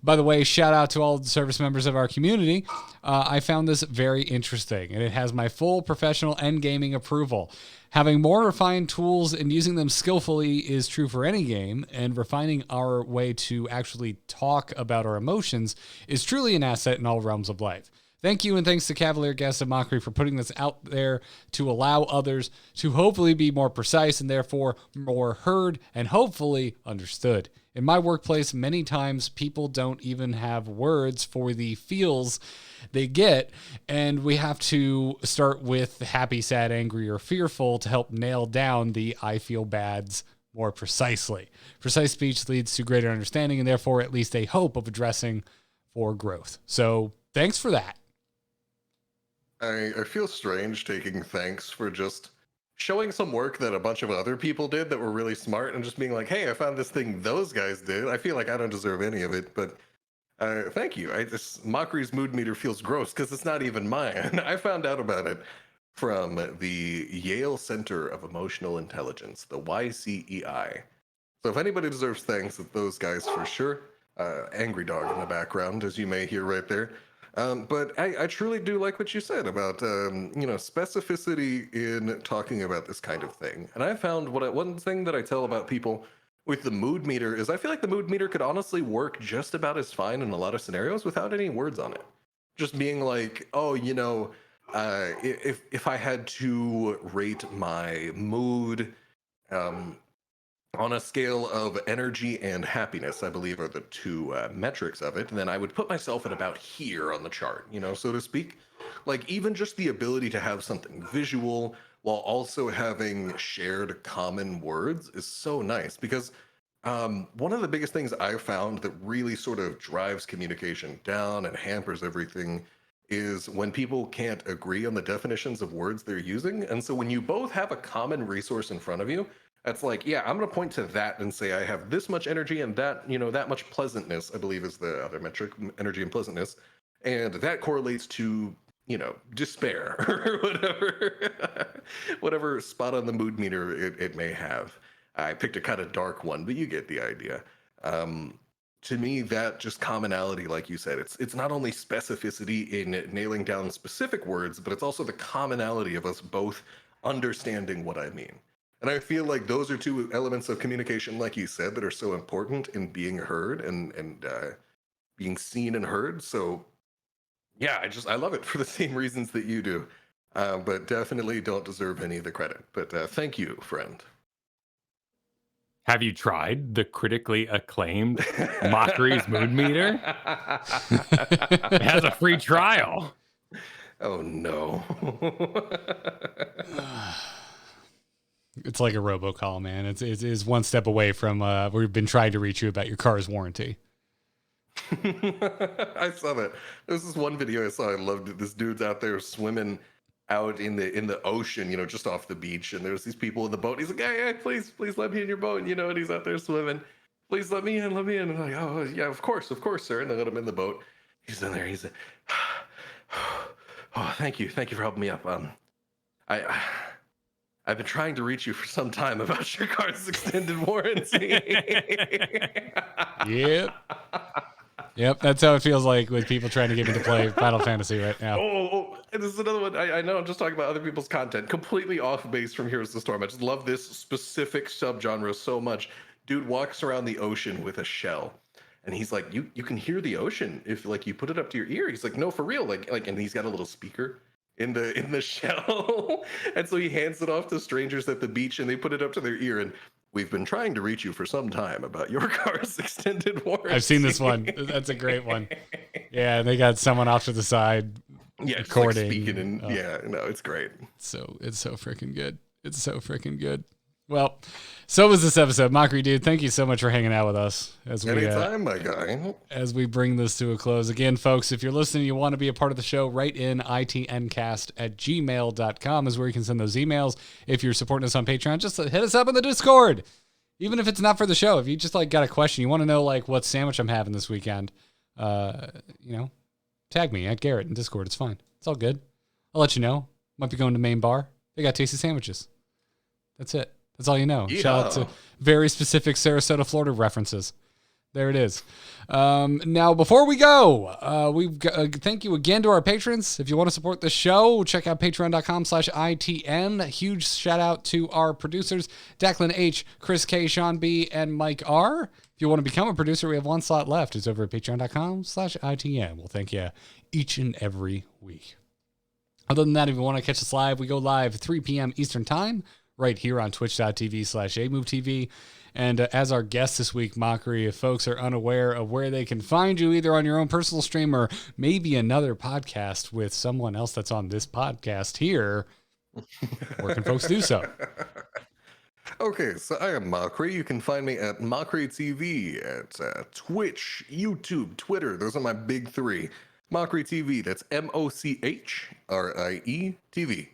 by the way, shout out to all the service members of our community, I found this very interesting, and it has my full professional and gaming approval. Having more refined tools and using them skillfully is true for any game, and refining our way to actually talk about our emotions is truly an asset in all realms of life. Thank you, and thanks to Cavalier Guest and Mochrie for putting this out there to allow others to hopefully be more precise and therefore more heard and hopefully understood. In my workplace, many times people don't even have words for the feels they get, and we have to start with happy, sad, angry, or fearful to help nail down the I feel bads more precisely. Precise speech leads to greater understanding and therefore at least a hope of addressing for growth. So thanks for that. I feel strange taking thanks for just showing some work that a bunch of other people did that were really smart and just being like, hey, I found this thing those guys did. I feel like I don't deserve any of it, but thank you. Mochrie's mood meter feels gross because it's not even mine. I found out about it from the Yale Center of Emotional Intelligence, the YCEI. So if anybody deserves thanks, it's those guys for sure. Angry dog in the background, as you may hear right there. But I truly do like what you said about specificity in talking about this kind of thing. And I found one thing that I tell about people with the mood meter is I feel like the mood meter could honestly work just about as fine in a lot of scenarios without any words on it. Just being like, oh, if I had to rate my mood on a scale of energy and happiness, I believe are the two metrics of it, then I would put myself at about here on the chart, so to speak. Like even just the ability to have something visual while also having shared common words is so nice because one of the biggest things I've found that really sort of drives communication down and hampers everything is when people can't agree on the definitions of words they're using. And so when you both have a common resource in front of you, that's like, yeah, I'm going to point to that and say I have this much energy and that, that much pleasantness, I believe is the other metric, energy and pleasantness. And that correlates to, despair or whatever spot on the mood meter it may have. I picked a kind of dark one, but you get the idea. To me, that just commonality, like you said, it's not only specificity in nailing down specific words, but it's also the commonality of us both understanding what I mean. And I feel like those are two elements of communication, like you said, that are so important in being heard and being seen and heard. So, yeah, I love it for the same reasons that you do, but definitely don't deserve any of the credit. But thank you, friend. Have you tried the critically acclaimed Mochrie's mood meter? It has a free trial. Oh, no. It's like a robocall, man. It's one step away from we've been trying to reach you about your car's warranty. I saw that. There's this one video I saw. I loved it. This dude's out there swimming out in the ocean, just off the beach, and there's these people in the boat. He's like, hey, please let me in your boat, and he's out there swimming. Please let me in. And I'm like, oh yeah, of course, sir. And they let him in the boat. He's in there. He's like, oh, thank you for helping me up. I've been trying to reach you for some time about your car's extended warranty. Yep, that's how it feels like with people trying to get me to play Final Fantasy right now. Oh, and this is another one. I know I'm just talking about other people's content, completely off base from Heroes of the Storm. I just love this specific subgenre so much. Dude walks around the ocean with a shell, and he's like, you can hear the ocean if like you put it up to your ear. He's like, no, for real, like, and he's got a little speaker in the shell, and so he hands it off to strangers at the beach, and they put it up to their ear. And we've been trying to reach you for some time about your car's extended warranty. I've seen this one. That's a great one. Yeah, and they got someone off to the side recording. Like speaking and it's great. So it's so freaking good. It's so freaking good. Well, so was this episode. Mochrie, dude, thank you so much for hanging out with us as we Anytime, my guy. As we bring this to a close. Again, folks, if you're listening, you want to be a part of the show, write in itncast@gmail.com is where you can send those emails. If you're supporting us on Patreon, just hit us up in the Discord. Even if it's not for the show, if you just like got a question, you want to know like what sandwich I'm having this weekend, tag me at Garrett in Discord. It's fine. It's all good. I'll let you know. Might be going to Main Bar. They got tasty sandwiches. That's it. That's all you know. Yeah. Shout out to very specific Sarasota, Florida references. There it is. Now, before we go, thank you again to our patrons. If you want to support the show, check out patreon.com/ITN. A huge shout out to our producers, Declan H., Chris K., Sean B., and Mike R. If you want to become a producer, we have one slot left. It's over at patreon.com/ITN. We'll thank you each and every week. Other than that, if you want to catch us live, we go live 3 p.m. Eastern Time, right here on twitch.tv/AMoveTV. And as our guest this week, Mochrie, if folks are unaware of where they can find you, either on your own personal stream or maybe another podcast with someone else that's on this podcast here, where can folks do so? Okay, so I am Mochrie. You can find me at MochrieTV at Twitch, YouTube, Twitter. Those are my big three. MochrieTV, that's MOCHRIE TV.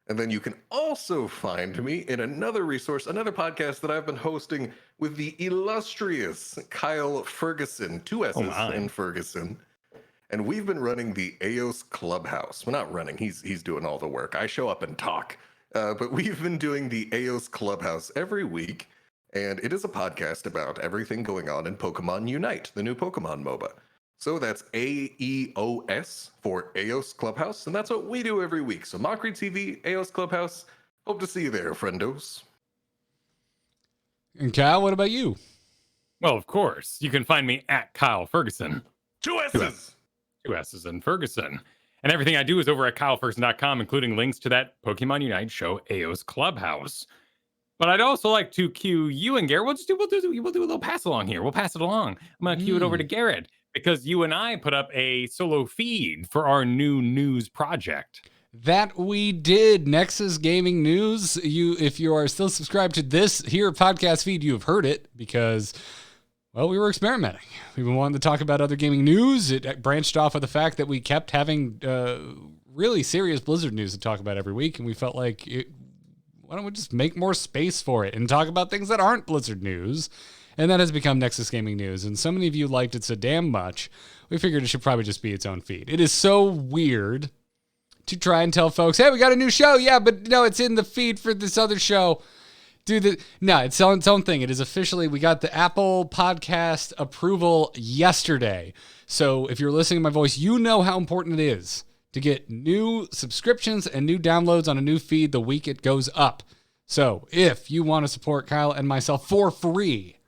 And then you can also find me in another resource, another podcast that I've been hosting with the illustrious Kyle Fergusson, 2 S's in Fergusson. And we've been running the AOS Clubhouse. Well, not running, he's doing all the work. I show up and talk. But we've been doing the AOS Clubhouse every week. And it is a podcast about everything going on in Pokemon Unite, the new Pokemon MOBA. So that's AEOS for AOS Clubhouse, and that's what we do every week. So MochrieTV, AOS Clubhouse, hope to see you there, friendos. And Kyle, what about you? Well, of course, you can find me at Kyle Fergusson. 2 S's! 2 S's in Fergusson. And everything I do is over at kyleferguson.com, including links to that Pokemon Unite show, AOS Clubhouse. But I'd also like to cue you and Garrett. We'll do a little pass along here. We'll pass it along. I'm going to cue it over to Garrett, because you and I put up a solo feed for our new news project. That we did. Nexus Gaming News. If you are still subscribed to this here podcast feed, you have heard it because, well, we were experimenting. We've been wanting to talk about other gaming news. It branched off of the fact that we kept having really serious Blizzard news to talk about every week, and we felt like, why don't we just make more space for it and talk about things that aren't Blizzard news? And that has become Nexus Gaming News. And so many of you liked it so damn much, we figured it should probably just be its own feed. It is so weird to try and tell folks, hey, we got a new show. Yeah, but no, it's in the feed for this other show. No, it's its own thing. It is officially, we got the Apple Podcast approval yesterday. So if you're listening to my voice, you know how important it is to get new subscriptions and new downloads on a new feed the week it goes up. So if you want to support Kyle and myself for free,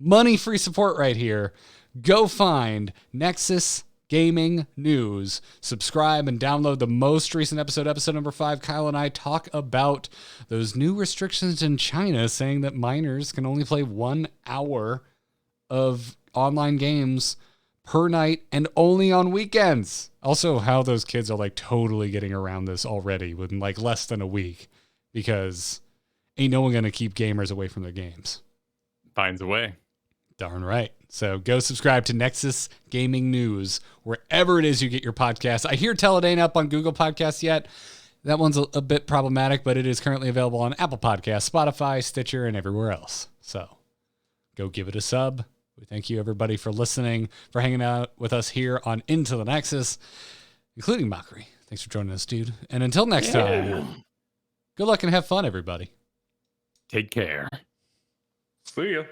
money-free support right here, go find Nexus Gaming News, subscribe and download the most recent episode number 5. Kyle and I talk about those new restrictions in China saying that minors can only play 1 hour of online games per night and only on weekends. Also, how those kids are like totally getting around this already within like less than a week, because ain't no one going to keep gamers away from their games. Finds a way. Darn right. So go subscribe to Nexus Gaming News, wherever it is you get your podcasts. I hear tell it ain't up on Google Podcasts yet. That one's a bit problematic, but it is currently available on Apple Podcasts, Spotify, Stitcher, and everywhere else. So go give it a sub. We thank you, everybody, for listening, for hanging out with us here on Into the Nexus, including Mochrie. Thanks for joining us, dude. And until next time, good luck and have fun, everybody. Take care. See ya.